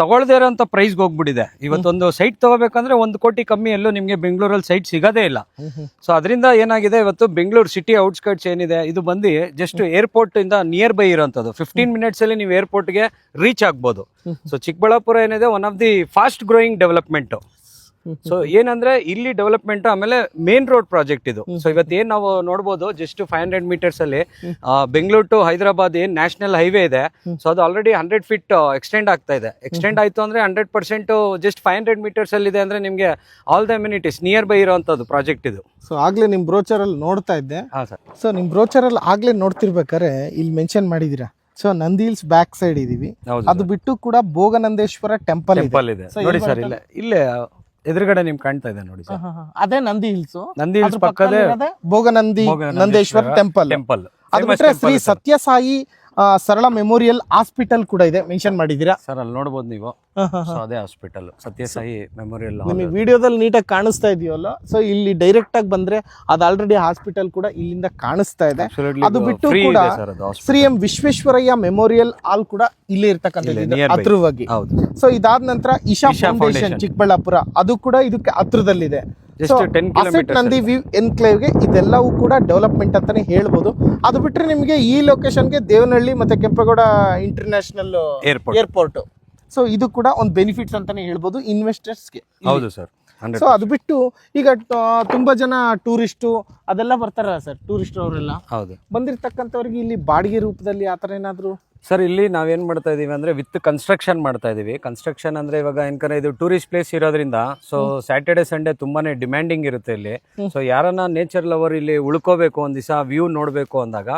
[SPEAKER 2] ತಗೊಳ್ದೇ ಇರೋಂಥ ಪ್ರೈಸ್ಗೆ ಹೋಗ್ಬಿಟ್ಟಿದೆ. ಇವತ್ತೊಂದು ಸೈಟ್ ತಗೋಬೇಕಂದ್ರೆ 1 ಕೋಟಿ ಕಮ್ಮಿ ಎಲ್ಲೂ ನಿಮಗೆ ಬೆಂಗಳೂರಲ್ಲಿ ಸೈಟ್ ಸಿಗೋದೇ ಇಲ್ಲ. ಸೊ ಅದರಿಂದ ಏನಾಗಿದೆ, ಇವತ್ತು ಬೆಂಗಳೂರು ಸಿಟಿ ಔಟ್ಸ್ಕರ್ಟ್ಸ್ ಏನಿದೆ ಇದು ಬಂದು ಜಸ್ಟ್ ಏರ್ಪೋರ್ಟ್ ಇಂದ ನಿಯರ್ ಬೈ ಇರೋಂಥದ್ದು. 15 ಮಿನಿಟ್ಸ್ ಅಲ್ಲಿ ನೀವು ಏರ್ಪೋರ್ಟ್ಗೆ ರೀಚ್ ಆಗ್ಬೋದು. ಸೊ ಚಿಕ್ಕಬಳ್ಳಾಪುರ ಏನಿದೆ one of the fast growing development. So ಏನಂದ್ರೆ ಇಲ್ಲಿ ಡೆವಲಪ್ಮೆಂಟ್, ಆಮೇಲೆ ಮೇನ್ ರೋಡ್ ಪ್ರಾಜೆಕ್ಟ್ ಇದು. ಸೊ ಇವತ್ತೇನ್ ನಾವು ನೋಡ್ಬೋದು, ಜಸ್ಟ್ 500 ಮೀಟರ್ಸ್ ಅಲ್ಲಿ ಬೆಂಗಳೂರು ಟು ಹೈದರಾಬಾದ್ ಏನ್ ನ್ಯಾಷನಲ್ ಹೈವೇ ಇದೆ, ಸೊ ಅದು ಆಲ್ರೆಡಿ 100 ಫೀಟ್ ಎಕ್ಸ್ಟೆಂಡ್ ಆಗ್ತಾ ಇದೆ. ಎಕ್ಸ್ಟೆಂಡ್ ಆಯ್ತು ಅಂದ್ರೆ 100% ಜಸ್ಟ್ 500 ಮೀಟರ್ಸ್ ಅಲ್ಲಿ ಇದೆ ಅಂದ್ರೆ ನಿಮ್ಗೆ all the amenities near by ಇರುವಂತದ್ದು ಪ್ರಾಜೆಕ್ಟ್ ಇದು.
[SPEAKER 1] ಸೊ ಆಗ್ಲೇ ನಿಮ್ ಬ್ರೋಚರ್ ಅಲ್ಲಿ ನೋಡ್ತಾ ಇದ್ದೆ. ಸೊ ನಿಮ್ ಬ್ರೋಚರ್ ಅಲ್ಲಿ ಆಗ್ಲೇ ನೋಡ್ತಿರ್ಬೇಕಾದ್ರೆ ಇಲ್ಲಿ ಮೆನ್ಷನ್ ಮಾಡಿದೀರಾ, so Nandi hills back side ಇದೀವಿ. ಅದು ಬಿಟ್ಟು ಕೂಡ ಭೋಗನಂದೇಶ್ವರ ಟೆಂಪಲ್ ಇದೆ
[SPEAKER 2] ನೋಡಿ ಸರ್. ಇಲ್ಲೇ ಎದುರುಗಡೆ ನಿಮ್ಗೆ ಕಾಣ್ತಾ ಇದೆ ನೋಡಿ ಸರ್,
[SPEAKER 1] ಅದೇ ನಂದಿ ಹಿಲ್ಸ್.
[SPEAKER 2] ನಂದಿ ಹಿಲ್ಸ್ ಪಕ್ಕದೇ
[SPEAKER 1] ಭೋಗನಂದೇಶ್ವರ ಟೆಂಪಲ್. ಅದು ಬಿಟ್ರೆ ಶ್ರೀ ಸತ್ಯಸಾಯಿ ಸರಳ ಮೆಮೋರಿಯಲ್ ಹಾಸ್ಪಿಟಲ್ ಕೂಡ ಇದೆ, ಮೆನ್ಷನ್ ಮಾಡಿದೀರಾ
[SPEAKER 2] ಸರ್. ಅಲ್ಲಿ ನೋಡಬಹುದು ನೀವು, ಅದೇ ಹಾಸ್ಪಿಟಲ್ ಸತ್ಯಸಾಯಿ ಮೆಮೋರಿಯಲ್.
[SPEAKER 1] ನಿಮಗೆ ವಿಡಿಯೋದಲ್ಲಿ ನೀಟಾಗಿ ಕಾಣಿಸ್ತಾ ಇದೆಯಲ್ಲ. ಸೊ ಇಲ್ಲಿ ಡೈರೆಕ್ಟ್ ಆಗಿ ಬಂದ್ರೆ ಅದು ಆಲ್ರೆಡಿ ಹಾಸ್ಪಿಟಲ್ ಕೂಡ ಇಲ್ಲಿಂದ ಕಾಣಿಸ್ತಾ ಇದೆ. ಅದು ಬಿಟ್ಟು ಕೂಡ ಶ್ರೀ ಎಂ ವಿಶ್ವೇಶ್ವರಯ್ಯ ಮೆಮೋರಿಯಲ್ ಹಾಲ್ ಕೂಡ ಇಲ್ಲೇ ಇರ್ತಕ್ಕಂಥದ್ದು ಹತ್ರವಾಗಿ. ಸೊ ಇದಾದ ನಂತರ ಇಶಾ ಫೌಂಡೇಶನ್ ಚಿಕ್ಕಬಳ್ಳಾಪುರ, ಅದು ಕೂಡ ಇದಕ್ಕೆ ಹತ್ರದಲ್ಲಿದೆ. ನಂದಿ ವ್ಯೂ ಎನ್ಕ್ಲೇವ್ ಗೆ ಇದೆಲ್ಲವೂ ಕೂಡ ಡೆವಲಪ್ಮೆಂಟ್ ಅಂತಾನೆ ಹೇಳ್ಬೋದು. ಅದು ಬಿಟ್ರೆ ನಿಮಗೆ ಈ ಲೊಕೇಶನ್ಗೆ ದೇವನಹಳ್ಳಿ ಮತ್ತೆ ಕೆಂಪೇಗೌಡ ಇಂಟರ್ನ್ಯಾಷನಲ್ ಏರ್ಪೋರ್ಟ್. ಸೊ ಇದು ಕೂಡ ಒಂದು ಬೆನಿಫಿಟ್ಸ್ ಅಂತಾನೆ ಹೇಳ್ಬೋದು ಇನ್ವೆಸ್ಟರ್ಸ್ಗೆ.
[SPEAKER 2] ಹೌದು ಸರ್.
[SPEAKER 1] ಸೊ ಅದು ಬಿಟ್ಟು ಈಗ ತುಂಬಾ ಜನ ಟೂರಿಸ್ಟು ಅದೆಲ್ಲ ಬರ್ತಾರಲ್ಲ ಸರ್, ಟೂರಿಸ್ಟ್ ಅವರೆಲ್ಲ
[SPEAKER 2] ಹೌದು.
[SPEAKER 1] ಬಂದಿರ್ತಕ್ಕಂಥವ್ರಿಗೆ ಇಲ್ಲಿ ಬಾಡಿಗೆ ರೂಪದಲ್ಲಿ ಆ ಥರ ಏನಾದರೂ?
[SPEAKER 2] ಸರ್ ಇಲ್ಲಿ ನಾವೇನು ಮಾಡ್ತಾ ಇದೀವಿ ಅಂದರೆ ವಿತ್ ಕನ್ಸ್ಟ್ರಕ್ಷನ್ ಮಾಡ್ತಾ ಇದೀವಿ. ಕನ್ಸ್ಟ್ರಕ್ಷನ್ ಅಂದರೆ ಇವಾಗ ಏನ್ಕಂದ್ರೆ ಇದು ಟೂರಿಸ್ಟ್ ಪ್ಲೇಸ್ ಇರೋದ್ರಿಂದ ಸೊ ಸ್ಯಾಟರ್ಡೆ ಸಂಡೇ ತುಂಬಾನೇ ಡಿಮ್ಯಾಂಡಿಂಗ್ ಇರುತ್ತೆ ಇಲ್ಲಿ. ಸೊ ಯಾರನ್ನ ನೇಚರ್ ಲವರ್ ಇಲ್ಲಿ ಉಳ್ಕೋಬೇಕು, ಒಂದು ದಿವಸ ವ್ಯೂ ನೋಡಬೇಕು ಅಂದಾಗ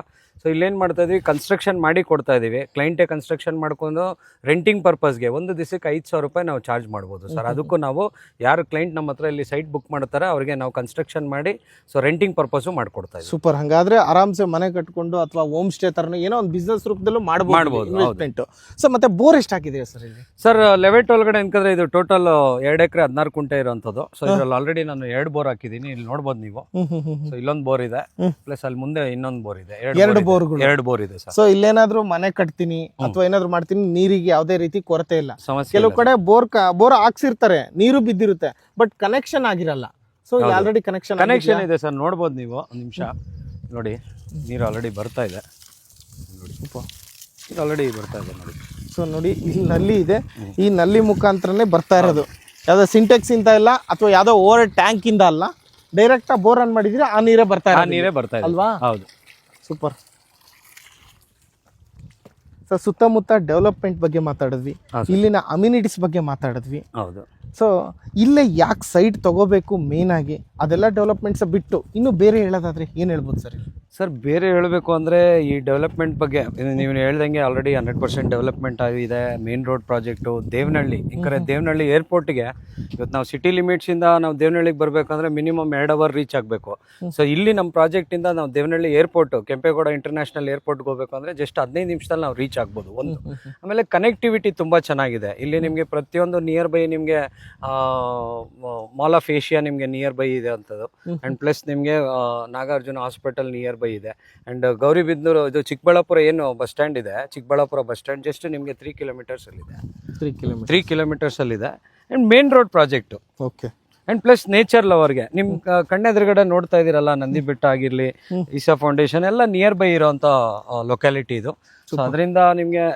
[SPEAKER 2] ಸೊ ಇಲ್ಲೇನು ಮಾಡ್ತಾ ಇದೀವಿ, ಕನ್ಸ್ಟ್ರಕ್ಷನ್ ಮಾಡಿ ಕೊಡ್ತಾ ಇದೀವಿ. ಕ್ಲೈಂಟೇ ಕನ್ಸ್ಟ್ರಕ್ಷನ್ ಮಾಡ್ಕೊಂಡು ರೆಂಟಿಂಗ್ ಪರ್ಪಸ್ಗೆ ಒಂದು ದಿವಸಕ್ಕೆ 5,000 ರೂಪಾಯಿ ನಾವು ಚಾರ್ಜ್ ಮಾಡ್ಬೋದು ಸರ್. ಅದಕ್ಕೂ ನಾವು ಯಾರು ಕ್ಲೈಂಟ್ ನಮ್ಮ ಹತ್ರ ಇಲ್ಲಿ ಸೈಟ್ ಬುಕ್ ಮಾಡ್ತಾರೆ ಅವ್ರಿಗೆ ನಾವು ಕನ್ಸ್ಟ್ರಕ್ಷನ್ ಮಾಡಿ ಸೊ ರೆಂಟಿಂಗ್ ಪರ್ಪಸ್ಸು ಮಾಡ್ಕೊಡ್ತಾ ಇದ್ದೀವಿ.
[SPEAKER 1] ಸೂಪರ್. ಹಂಗಾದ್ರೆ ಆರಾಮ್ಸೆ ಮನೆ ಕಟ್ಕೊಂಡು ಅಥವಾ ಹೋಮ್ ಸ್ಟೇ ಥರನೋ ಏನೋ ಒಂದು ಬಿಸ್ನೆಸ್ ರೂಪದಲ್ಲೂ ಮಾಡ್ಬೋದು ಇನ್ವೆಸ್ಟ್ಮೆಂಟ್. ಸೊ ಮತ್ತೆ ಬೋರ್ ಎಷ್ಟಾಗಿದೆ ಸರ್ ಇಲ್ಲಿ?
[SPEAKER 2] ಸರ್ ಲೆವೆಟ್ ಒಳಗಡೆ ಅನ್ಕಂದ್ರೆ ಇದು ಟೋಟಲ್ 2 ಎಕರೆ 16 ಕುಂಟೆ ಇರುವಂಥದ್ದು. ಸೊ ಇದ್ರಲ್ಲಿ ಆಲ್ರೆಡಿ ನಾನು 2 ಬೋರ್ ಹಾಕಿದ್ದೀನಿ, ಇಲ್ಲಿ ನೋಡ್ಬೋದು ನೀವು. ಸೊ ಇಲ್ಲೊಂದು ಬೋರ್ ಇದೆ, ಪ್ಲಸ್ ಅಲ್ಲಿ ಮುಂದೆ ಇನ್ನೊಂದು ಬೋರ್ ಇದೆ. 2 ಬೋರ್ ಇದೆ ಸರ್.
[SPEAKER 1] ಸೊ ಇಲ್ಲೇನಾದ್ರೂ ಮನೆ ಕಟ್ತೀನಿ ಅಥವಾ ಏನಾದ್ರು ಮಾಡ್ತೀನಿ, ನೀರಿಗೆ ಯಾವುದೇ ರೀತಿ ಕೊರತೆ ಇಲ್ಲ.
[SPEAKER 2] ಸಮಸ್ಯೆ
[SPEAKER 1] ಕೆಲವು ಕಡೆ ಬೋರ್ ಹಾಕ್ಸಿರ್ತಾರೆ, ನೀರು ಬಿದ್ದಿರುತ್ತೆ, ಬಟ್ ಕನೆಕ್ಷನ್ ಆಗಿರಲ್ಲ. ಸೊ ಇಲ್ಲಿ ಆಲ್ರೆಡಿ ಕನೆಕ್ಷನ್
[SPEAKER 2] ಇದೆ ಸರ್, ನೋಡ್ಬೋದು ನೀವು. ಒಂದು ನಿಮಿಷ ನೋಡಿ, ನೀರು ಆಲ್ರೆಡಿ ಬರ್ತಾ ಇದೆ ನೋಡಿ, ಇದು ಆಲ್ರೆಡಿ ಬರ್ತಾ ಇದೆ ನೋಡಿ.
[SPEAKER 1] ಸೊ ನೋಡಿ, ಇಲ್ಲಿ ನಲ್ಲಿ ಇದೆ, ಈ ನಲ್ಲಿ ಮುಖಾಂತರನೇ ಬರ್ತಾ ಇರೋದು. ಯಾವ್ದೋ ಸಿಂಟೆಕ್ಸ್ ಇಂದ ಇಲ್ಲ ಅಥವಾ ಯಾವ್ದೋ ಓವರ್ ಟ್ಯಾಂಕ್ ಇಂದ ಅಲ್ಲ, ಡೈರೆಕ್ಟ್ ಬೋರ್ ಆನ್ ಮಾಡಿದ್ರೆ ಆ ನೀರೇ ಬರ್ತಾ
[SPEAKER 2] ಇದೆ
[SPEAKER 1] ಅಲ್ವಾ?
[SPEAKER 2] ಹೌದು,
[SPEAKER 1] ಸೂಪರ್. ಸೊ ಸುತ್ತಮುತ್ತ ಡೆವಲಪ್ಮೆಂಟ್ ಬಗ್ಗೆ ಮಾತಾಡಿದ್ವಿ, ಇಲ್ಲಿನ ಅಮ್ಯುನಿಟೀಸ್ ಬಗ್ಗೆ ಮಾತಾಡಿದ್ವಿ.
[SPEAKER 2] ಹೌದು.
[SPEAKER 1] ಸೊ ಇಲ್ಲೇ ಯಾಕೆ ಸೈಟ್ ತಗೋಬೇಕು ಮೇನ್ ಆಗಿ, ಅದೆಲ್ಲ ಡೆವಲಪ್ಮೆಂಟ್ಸ್ ಬಿಟ್ಟು ಇನ್ನು ಬೇರೆ ಹೇಳೋದಾದ್ರೆ ಏನು ಹೇಳ್ಬೋದು ಸರ್?
[SPEAKER 2] ಸರ್ ಬೇರೆ ಹೇಳಬೇಕು ಅಂದರೆ ಈ ಡೆವಲಪ್ಮೆಂಟ್ ಬಗ್ಗೆ ನೀವು ಹೇಳ್ದಂಗೆ ಆಲ್ರೆಡಿ 100% ಡೆವಲಪ್ಮೆಂಟ್ ಆಗಿದೆ. ಮೇನ್ ರೋಡ್ ಪ್ರಾಜೆಕ್ಟು ದೇವನಹಳ್ಳಿ, ಈ ದೇವನಹಳ್ಳಿ ಏರ್ಪೋರ್ಟ್ಗೆ ಇವತ್ತು ನಾವು ಸಿಟಿ ಲಿಮಿಟ್ಸಿಂದ ನಾವು ದೇವನಹಳ್ಳಿಗೆ ಬರಬೇಕಂದ್ರೆ ಮಿನಿಮಮ್ 2 ಅವರ್ ರೀಚ್ ಆಗಬೇಕು. ಸೊ ಇಲ್ಲಿ ನಮ್ಮ ಪ್ರಾಜೆಕ್ಟಿಂದ ನಾವು ದೇವನಹಳ್ಳಿ ಏರ್ಪೋರ್ಟ್, ಕೆಂಪೇಗೌಡ ಇಂಟರ್ನ್ಯಾಷನಲ್ ಏರ್ಪೋರ್ಟ್ಗೆ ಹೋಗಬೇಕು ಅಂದರೆ ಜಸ್ಟ್ 15 ನಿಮಿಷದಲ್ಲಿ ನಾವು ರೀಚ್ ಆಗ್ಬೋದು. ಒಂದು ಆಮೇಲೆ ಕನೆಕ್ಟಿವಿಟಿ ತುಂಬ ಚೆನ್ನಾಗಿದೆ ಇಲ್ಲಿ. ನಿಮಗೆ ಪ್ರತಿಯೊಂದು ನಿಯರ್ ಬೈ ನಿಮಗೆ ಮಾಲ್ ಆಫ್ ಏಷ್ಯಾ ನಿಮಗೆ ನಿಯರ್ ಬೈ ಇದೆ ಅಂಥದ್ದು. ಆ್ಯಂಡ್ ಪ್ಲಸ್ ನಿಮಗೆ ನಾಗಾರ್ಜುನ ಹಾಸ್ಪಿಟಲ್ ನಿಯರ್ ಬೈ ಇದೆ. ಆ್ಯಂಡ್ ಗೌರಿಬಿದನೂರು, ಇದು ಚಿಕ್ಕಬಳ್ಳಾಪುರ ಏನು ಬಸ್ ಸ್ಟ್ಯಾಂಡ್ ಇದೆ, ಚಿಕ್ಕಬಳ್ಳಾಪುರ ಬಸ್ ಸ್ಟ್ಯಾಂಡ್ ಜಸ್ಟ್ ನಿಮಗೆ 3 ಕಿಲೋಮೀಟರ್ಸಲ್ಲಿದೆ. 3 ಕಿಲೋಮೀಟರ್ಸಲ್ಲಿದೆ. And main road project.
[SPEAKER 1] Okay.
[SPEAKER 2] And plus nature ಲವರ್ಗೆ ನಿಮ್ಮ ಕಣ್ಣೆದುರುಗಡೆ ನೋಡ್ತಾ ಇದ್ದೀರಲ್ಲ, ನಂದಿ ಬೆಟ್ಟ ಆಗಿರಲಿ, ಈಸಾ ಫೌಂಡೇಶನ್ ಎಲ್ಲ ನಿಯರ್ ಬೈ ಇರೋಂಥ ಲೊಕ್ಯಾಲಿಟಿ ಇದು. ಸೊ ಅದರಿಂದ ನಿಮಗೆ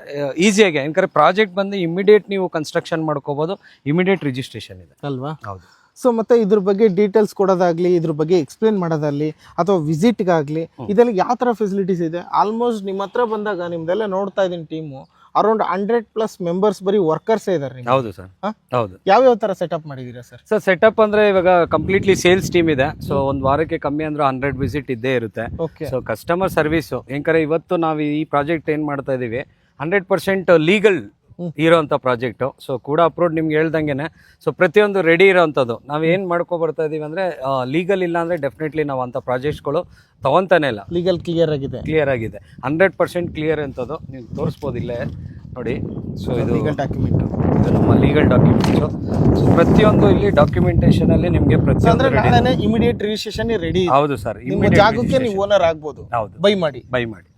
[SPEAKER 2] ಈಸಿಯಾಗಿ ಯಾಕಂದ್ರೆ ಪ್ರಾಜೆಕ್ಟ್ ಬಂದು ಇಮಿಡಿಯೇಟ್ ನೀವು ಕನ್ಸ್ಟ್ರಕ್ಷನ್ ಮಾಡ್ಕೋಬೋದು, ಇಮಿಡಿಯೇಟ್ ರಿಜಿಸ್ಟ್ರೇಷನ್ ಇದೆ
[SPEAKER 1] ಅಲ್ವಾ?
[SPEAKER 2] ಹೌದು.
[SPEAKER 1] ಸೊ ಮತ್ತೆ ಇದ್ರ ಬಗ್ಗೆ ಡೀಟೇಲ್ಸ್ ಕೊಡೋದಾಗ್ಲಿ, ಇದ್ರ ಬಗ್ಗೆ ಎಕ್ಸ್ಪ್ಲೇನ್ ಮಾಡೋದಾಗ್ಲಿ ಅಥವಾ ವಿಸಿಟ್ಗಾಗಲಿ, ಇದೆಲ್ಲ ಯಾವ ಥರ ಫೆಸಿಲಿಟೀಸ್ ಇದೆ? ಆಲ್ಮೋಸ್ಟ್ ನಿಮ್ಮ ಹತ್ರ ಬಂದಾಗ ನಿಮ್ದೆಲ್ಲ ನೋಡ್ತಾ ಇದ್ದೀನಿ, ಟೀಮು ಅರೌಂಡ್ 100+ ಮೆಂಬರ್ಸ್ ಬರೀ ವರ್ಕರ್ಸ್ ಇದ್ದಾರೆ.
[SPEAKER 2] ಹೌದು ಸರ್, ಹೌದು.
[SPEAKER 1] ಯಾವ್ಯಾವ ತರ ಸೆಟಪ್ ಮಾಡಿದೀರಾ ಸರ್?
[SPEAKER 2] ಸರ್ ಸೆಟಪ್ ಅಂದ್ರೆ ಇವಾಗ ಕಂಪ್ಲೀಟ್ಲಿ ಸೇಲ್ಸ್ ಟೀಮ್ ಇದೆ. ಸೊ ಒಂದು ವಾರಕ್ಕೆ ಕಮ್ಮಿ ಅಂದ್ರೆ 100 ವಿಸಿಟ್ ಇದ್ದೇ ಇರುತ್ತೆ. ಸೊ ಕಸ್ಟಮರ್ ಸರ್ವಿಸ್ ಯಾಕಂದ್ರೆ ಇವತ್ತು ನಾವು ಈ ಪ್ರಾಜೆಕ್ಟ್ ಏನ್ ಮಾಡ್ತಾ ಇದೀವಿ 100% ಲೀಗಲ್ ಇರೋಂಥ ಪ್ರಾಜೆಕ್ಟು. ಸೊ ಕೂಡ ಅಪ್ರೂವ್ಡ್ ನಿಮ್ಗೆ ಹೇಳ್ದಂಗೆನೆ. ಸೊ ಪ್ರತಿಯೊಂದು ರೆಡಿ ಇರೋವಂಥದ್ದು ನಾವು ಏನು ಮಾಡ್ಕೊ ಬರ್ತಾ ಇದೀವಿ ಅಂದರೆ ಲೀಗಲ್ ಇಲ್ಲ ಅಂದರೆ ಡೆಫಿನೆಟ್ಲಿ ನಾವು ಅಂಥ ಪ್ರಾಜೆಕ್ಟ್ಸ್ಗಳು ತಗೊಂತಾನೆ ಇಲ್ಲ.
[SPEAKER 1] ಲೀಗಲ್ ಕ್ಲಿಯರ್ ಆಗಿದೆ
[SPEAKER 2] 100% ಕ್ಲಿಯರ್ ಅಂತದ್ದು ನೀವು ತೋರಿಸ್ಬೋದು ಇಲ್ಲೇ ನೋಡಿ. ಸೊ ಇದು
[SPEAKER 1] ಲೀಗಲ್ ಡಾಕ್ಯುಮೆಂಟ್,
[SPEAKER 2] ಇದು ನಮ್ಮ ಲೀಗಲ್ ಡಾಕ್ಯುಮೆಂಟ್ಸು. ಸೊ ಪ್ರತಿಯೊಂದು ಇಲ್ಲಿ ಡಾಕ್ಯುಮೆಂಟೇಶನ್ ಅಲ್ಲಿ ನಿಮಗೆ ಪ್ರತಿಯೊಂದು
[SPEAKER 1] ಇಮಿಡಿಯೇಟ್ ರಿಜಿಸ್ಟ್ರೇಷನ್ ರೆಡಿ.
[SPEAKER 2] ಹೌದು ಸರ್,
[SPEAKER 1] ಜಾಗಕ್ಕೆ ನೀವು ಓನರ್ ಆಗ್ಬೋದು.
[SPEAKER 2] ಹೌದು,
[SPEAKER 1] ಬೈ ಮಾಡಿ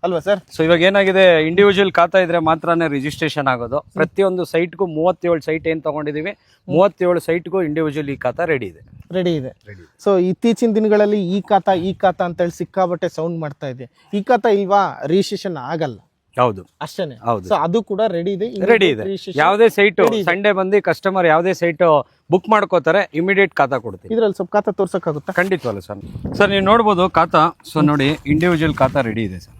[SPEAKER 1] ಅಲ್ವಾ ಸರ್?
[SPEAKER 2] ಸೊ ಇವಾಗ ಏನಾಗಿದೆ, ಇಂಡಿವಿಜುವಲ್ ಖಾತಾ ಇದ್ರೆ ಮಾತ್ರನೇ ರಿಜಿಸ್ಟ್ರೇಷನ್ ಆಗೋದು. ಪ್ರತಿಯೊಂದು ಸೈಟ್ಗೂ 37 ಸೈಟ್ ಏನು ತಗೊಂಡಿದೀವಿ, 37 ಸೈಟ್ಗೂ ಇಂಡಿವಿಜುವಲ್ ಈ ಖಾತಾ ರೆಡಿ ಇದೆ. ಸೊ ಇತ್ತೀಚಿನ ದಿನಗಳಲ್ಲಿ ಈ ಖಾತಾ ಅಂತ ಹೇಳಿ ಸಿಕ್ಕಾಬಟ್ಟೆ ಸೌಂಡ್ ಮಾಡ್ತಾ ಇದೆ. ಈ ಖಾತಾ ಇಲ್ವಾ, ರಿಜಿಸ್ಟ್ರೇಷನ್ ಆಗಲ್ಲ. ಹೌದು
[SPEAKER 1] ಅಷ್ಟೇನೆ.
[SPEAKER 2] ಹೌದು.
[SPEAKER 1] ಸೊ ಅದು ಕೂಡ ರೆಡಿ ಇದೆ.
[SPEAKER 2] ಯಾವುದೇ ಸೈಟ್ ಸಂಡೇ ಬಂದು ಕಸ್ಟಮರ್ ಯಾವುದೇ ಸೈಟ್ ಬುಕ್ ಮಾಡ್ಕೋತಾರೆ, ಇಮಿಡಿಯೇಟ್ ಖಾತಾ ಕೊಡ್ತೀವಿ.
[SPEAKER 1] ಇದ್ರಲ್ಲಿ ಸ್ವಲ್ಪ ಖಾತಾ ತೋರ್ಸಕ್ಕಾಗುತ್ತಾ?
[SPEAKER 2] ಖಂಡಿತವಲ್ಲ ಸರ್. ಸರ್ ನೀವು ನೋಡ್ಬೋದು ಖಾತಾ. ಸೊ ನೋಡಿ, ಇಂಡಿವಿಜುವಲ್ ಖಾತಾ ರೆಡಿ ಇದೆ ಸರ್.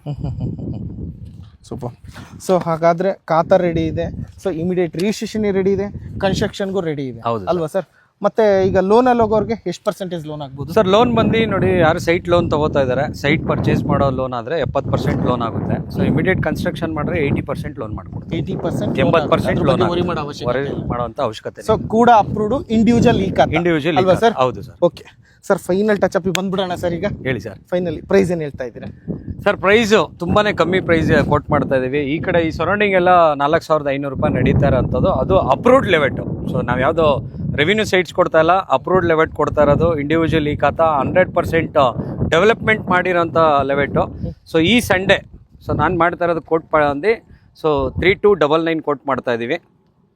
[SPEAKER 1] ಸೂಪರ್. ಸೊ ಹಾಗಾದ್ರೆ ಖಾತಾ ರೆಡಿ ಇದೆ. ಸೊ ಇಮಿಡಿಯೇಟ್ ರಿಜಿಸ್ಟ್ರೇಷನ್ ರೆಡಿ ಇದೆ, ಕನ್ಸ್ಟ್ರಕ್ಷನ್ಗೂ ರೆಡಿ ಇದೆ ಅಲ್ವಾ ಸರ್? ಮತ್ತೆ ಈಗ ಲೋನ್ ಅಲ್ಲಿ ಹೋಗೋರಿಗೆ ಎಷ್ಟು ಪರ್ಸೆಂಟೇಜ್ ಲೋನ್ ಆಗ್ಬೋದು
[SPEAKER 2] ಸರ್? ಲೋನ್ ಬಂದು ನೋಡಿ, ಯಾರು ಸೈಟ್ ಲೋನ್ ತಗೋತಾ ಇದ್ದಾರೆ, ಸೈಟ್ ಪರ್ಚೇಸ್ ಮಾಡೋ ಲೋನ್ ಆದ್ರೆ 70% ಲೋನ್ ಆಗುತ್ತೆ. ಸೊ ಇಮಿಡಿಯೇಟ್ ಕನ್ಸ್ಟ್ರಕ್ಷನ್ ಮಾಡಿದ್ರೆ 80% ಲೋನ್ ಮಾಡ್ಕೊಡ್ತೀವಿ.
[SPEAKER 1] 80%
[SPEAKER 2] ಲೋನ್ ಮಾಡುವಂತ ಅವಶ್ಯಕತೆ.
[SPEAKER 1] ಸೊ ಕೂಡ ಅಪ್ರೂವ್ಡ್ ಇಂಡಿವಿಜುವಲ್
[SPEAKER 2] ಅಲ್ವಾ ಸರ್? ಹೌದು sir.
[SPEAKER 1] Okay sir, final touch up ಬಂದ್ಬಿಡೋಣ ಸರ್. ಈಗ
[SPEAKER 2] ಹೇಳಿ ಸರ್,
[SPEAKER 1] ಫೈನಲಿ ಪ್ರೈಸ್ ಏನು ಹೇಳ್ತಾ ಇದ್ದೀರಾ
[SPEAKER 2] ಸರ್? ಪ್ರೈಸ್ ತುಂಬಾನೇ ಕಮ್ಮಿ ಪ್ರೈಸ್ ಕೋಟ್ ಮಾಡ್ತಾ ಇದೀವಿ. ಈ ಕಡೆ ಈ ಸರೌಂಡಿಂಗ್ ಎಲ್ಲ 4,500 ರೂಪಾಯಿ ನಡೀತಾ ಇರೋಂಥದ್ದು. ಅದು ಅಪ್ರೂವ್ಡ್ ಲೆವೆಟ್. ಸೊ ನಾವು ಯಾವ್ದೋ ರೆವಿನ್ಯೂ ಸೈಟ್ಸ್ ಕೊಡ್ತಾ ಇಲ್ಲ, ಅಪ್ರೂವ್ಡ್ ಲೆವೆಟ್ ಕೊಡ್ತಾ ಇರೋದು. ಇಂಡಿವಿಜುವಲ್ ಈ ಖಾತಾ 100% ಡೆವಲಪ್ಮೆಂಟ್ ಮಾಡಿರೋಂಥ ಲೆವೆಟು. ಸೊ ಈ ಸಂಡೇ ನಾನು ಮಾಡ್ತಾ ಇರೋದು ಕೋಟ್ ಬಂದು ಸೊ 3299 ಕೋಟ್ ಮಾಡ್ತಾ ಇದೀವಿ.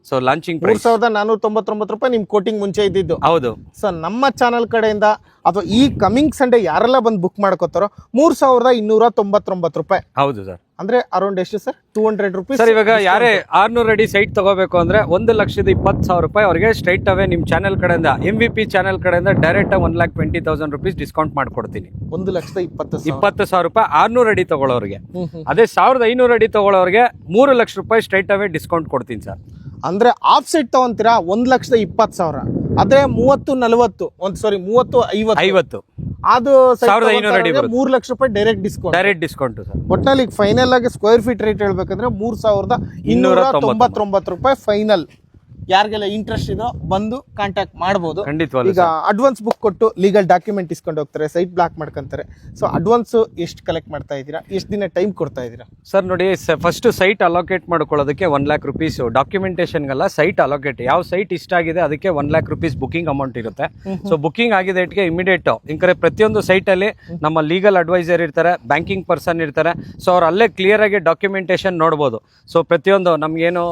[SPEAKER 2] ಸೊ ಲಾಂಚಿಂಗ್ ಪ್ರೈಸ್
[SPEAKER 1] 3,499 ರೂಪಾಯಿ ನಿಮ್ ಕೋಟಿಂಗ್ ಮುಂಚೆ ಇದ್ದಿದ್ದು.
[SPEAKER 2] ಹೌದು.
[SPEAKER 1] ಸೊ ನಮ್ಮ ಚಾನಲ್ ಕಡೆಯಿಂದ ಅಥವಾ ಈ ಕಮಿಂಗ್ ಸಂಡೇ ಯಾರೆಲ್ಲ ಬಂದು ಬುಕ್ ಮಾಡ್ಕೋತಾರೋ 3,299 ರೂಪಾಯಿ.
[SPEAKER 2] ಹೌದು ಸರ್.
[SPEAKER 1] ಅಂದ್ರೆ ಅರೌಂಡ್ ಎಷ್ಟು ಸರ್? 200 ರುಪೀಸ್.
[SPEAKER 2] ಸರ್ ಇವಾಗ ಯಾರೇ 600 ಅಡಿ ಸೈಟ್ ತಗೋಬೇಕು ಅಂದ್ರೆ 1,20,000 ರೂಪಾಯಿ ಅವ್ರಿಗೆ ಸ್ಟ್ರೈಟ್ ಅವೇ ನಿಮ್ ಚಾನೆಲ್ ಕಡೆಯಿಂದ MVP ಚಾನೆಲ್ ಕಡೆಯಿಂದ ಡೈರೆಕ್ಟ್ 1,20,000 ರೂಪೀಸ್ ಡಿಸ್ಕೌಂಟ್ ಮಾಡ್ಕೊಡ್ತೀನಿ.
[SPEAKER 1] 1,20,000
[SPEAKER 2] ರೂಪಾಯಿ 600 ಅಡಿ ತಗೊಳ್ಳೋರಿಗೆ. ಅದೇ 1,500 ಅಡಿ ತಗೊಳ್ಳೋರಿಗೆ 3 ಲಕ್ಷ ರೂಪಾಯಿ ಸ್ಟ್ರೈಟ್ ಅವೇ ಡಿಸ್ಕೌಂಟ್ ಕೊಡ್ತೀನಿ ಸರ್.
[SPEAKER 1] ಅಂದ್ರೆ ಆಫ್ ಸೈಟ್ ತಗೊಂತೀರಾ 1,20,000. ಅದೇ 30-40 30-50 ಅದು
[SPEAKER 2] 1,500 ಅಡಿ
[SPEAKER 1] 3 ಲಕ್ಷ ರೂಪಾಯಿ ಡೈರೆಕ್ಟ್ ಡಿಸ್ಕೌಂಟ್
[SPEAKER 2] ಸರ್.
[SPEAKER 1] ಒಟ್ನಲ್ಲಿ ಈಗ ಫೈನಲ್ ಆಗಿ ಸ್ಕ್ವೇರ್ ಫೀಟ್ ರೇಟ್ ಹೇಳ್ಬೇಕಂದ್ರೆ 3,299 ರೂಪಾಯಿ ಫೈನಲ್. ಯಾರಿಗೆಲ್ಲ ಇಂಟ್ರೆಸ್ಟ್ ಇದೋ ಬಂದು ಕಾಂಟ್ಯಾಕ್ಟ್ ಮಾಡಬಹುದು. ಈಗ ಅಡ್ವಾನ್ಸ್ ಬುಕ್ ಕೊಟ್ಟು ಲೀಗಲ್ ಡಾಕ್ಯುಮೆಂಟ್ ಇಸ್ಕೊಂಡು ಹೋಗ್ತಾರೆ, ಸೈಟ್ ಬ್ಲಾಕ್ ಮಾಡ್ಕೊಂತಾರೆ. ಸೊ ಅಡ್ವಾನ್ಸ್ ಎಷ್ಟು ಕಲೆಕ್ಟ್ ಮಾಡ್ತಾ ಇದ್ದೀರಾ, ಎಷ್ಟು ದಿನ ಟೈಮ್ ಕೊಡ್ತಾ ಇದ್ದೀರಾ?
[SPEAKER 2] ಸರ್ ನೋಡಿ, ಫಸ್ಟ್ ಸೈಟ್ ಅಲೋಕೇಟ್ ಮಾಡ್ಕೊಳ್ಳೋದಕ್ಕೆ 1 ಲ್ಯಾಕ್ ರುಪೀಸ್ ಡಾಕ್ಯುಮೆಂಟೇಷನ್ಗೆಲ್ಲ ಸೈಟ್ ಅಲೋಕೇಟ್. ಯಾವ ಸೈಟ್ ಇಷ್ಟ ಆಗಿದೆ ಅದಕ್ಕೆ 1 ಲ್ಯಾಕ್ ರುಪೀಸ್ ಬುಕಿಂಗ್ ಅಮೌಂಟ್ ಇರುತ್ತೆ. ಸೊ ಬುಕಿಂಗ್ ಆಗಿದೆ ಇಟ್ಗೆ ಇಮಿಡಿಯೇಟ್ ಇಂಕರೆ ಪ್ರತಿಯೊಂದು ಸೈಟಲ್ಲಿ ನಮ್ಮ ಲೀಗಲ್ ಅಡ್ವೈಸರ್ ಇರ್ತಾರೆ, ಬ್ಯಾಂಕಿಂಗ್ ಪರ್ಸನ್ ಇರ್ತಾರೆ. ಸೊ ಅವ್ರು ಅಲ್ಲೇ ಕ್ಲಿಯರ್ ಆಗಿ ಡಾಕ್ಯುಮೆಂಟೇಷನ್ ನೋಡ್ಬೋದು. ಸೊ ಪ್ರತಿಯೊಂದು ನಮ್ಗೇನು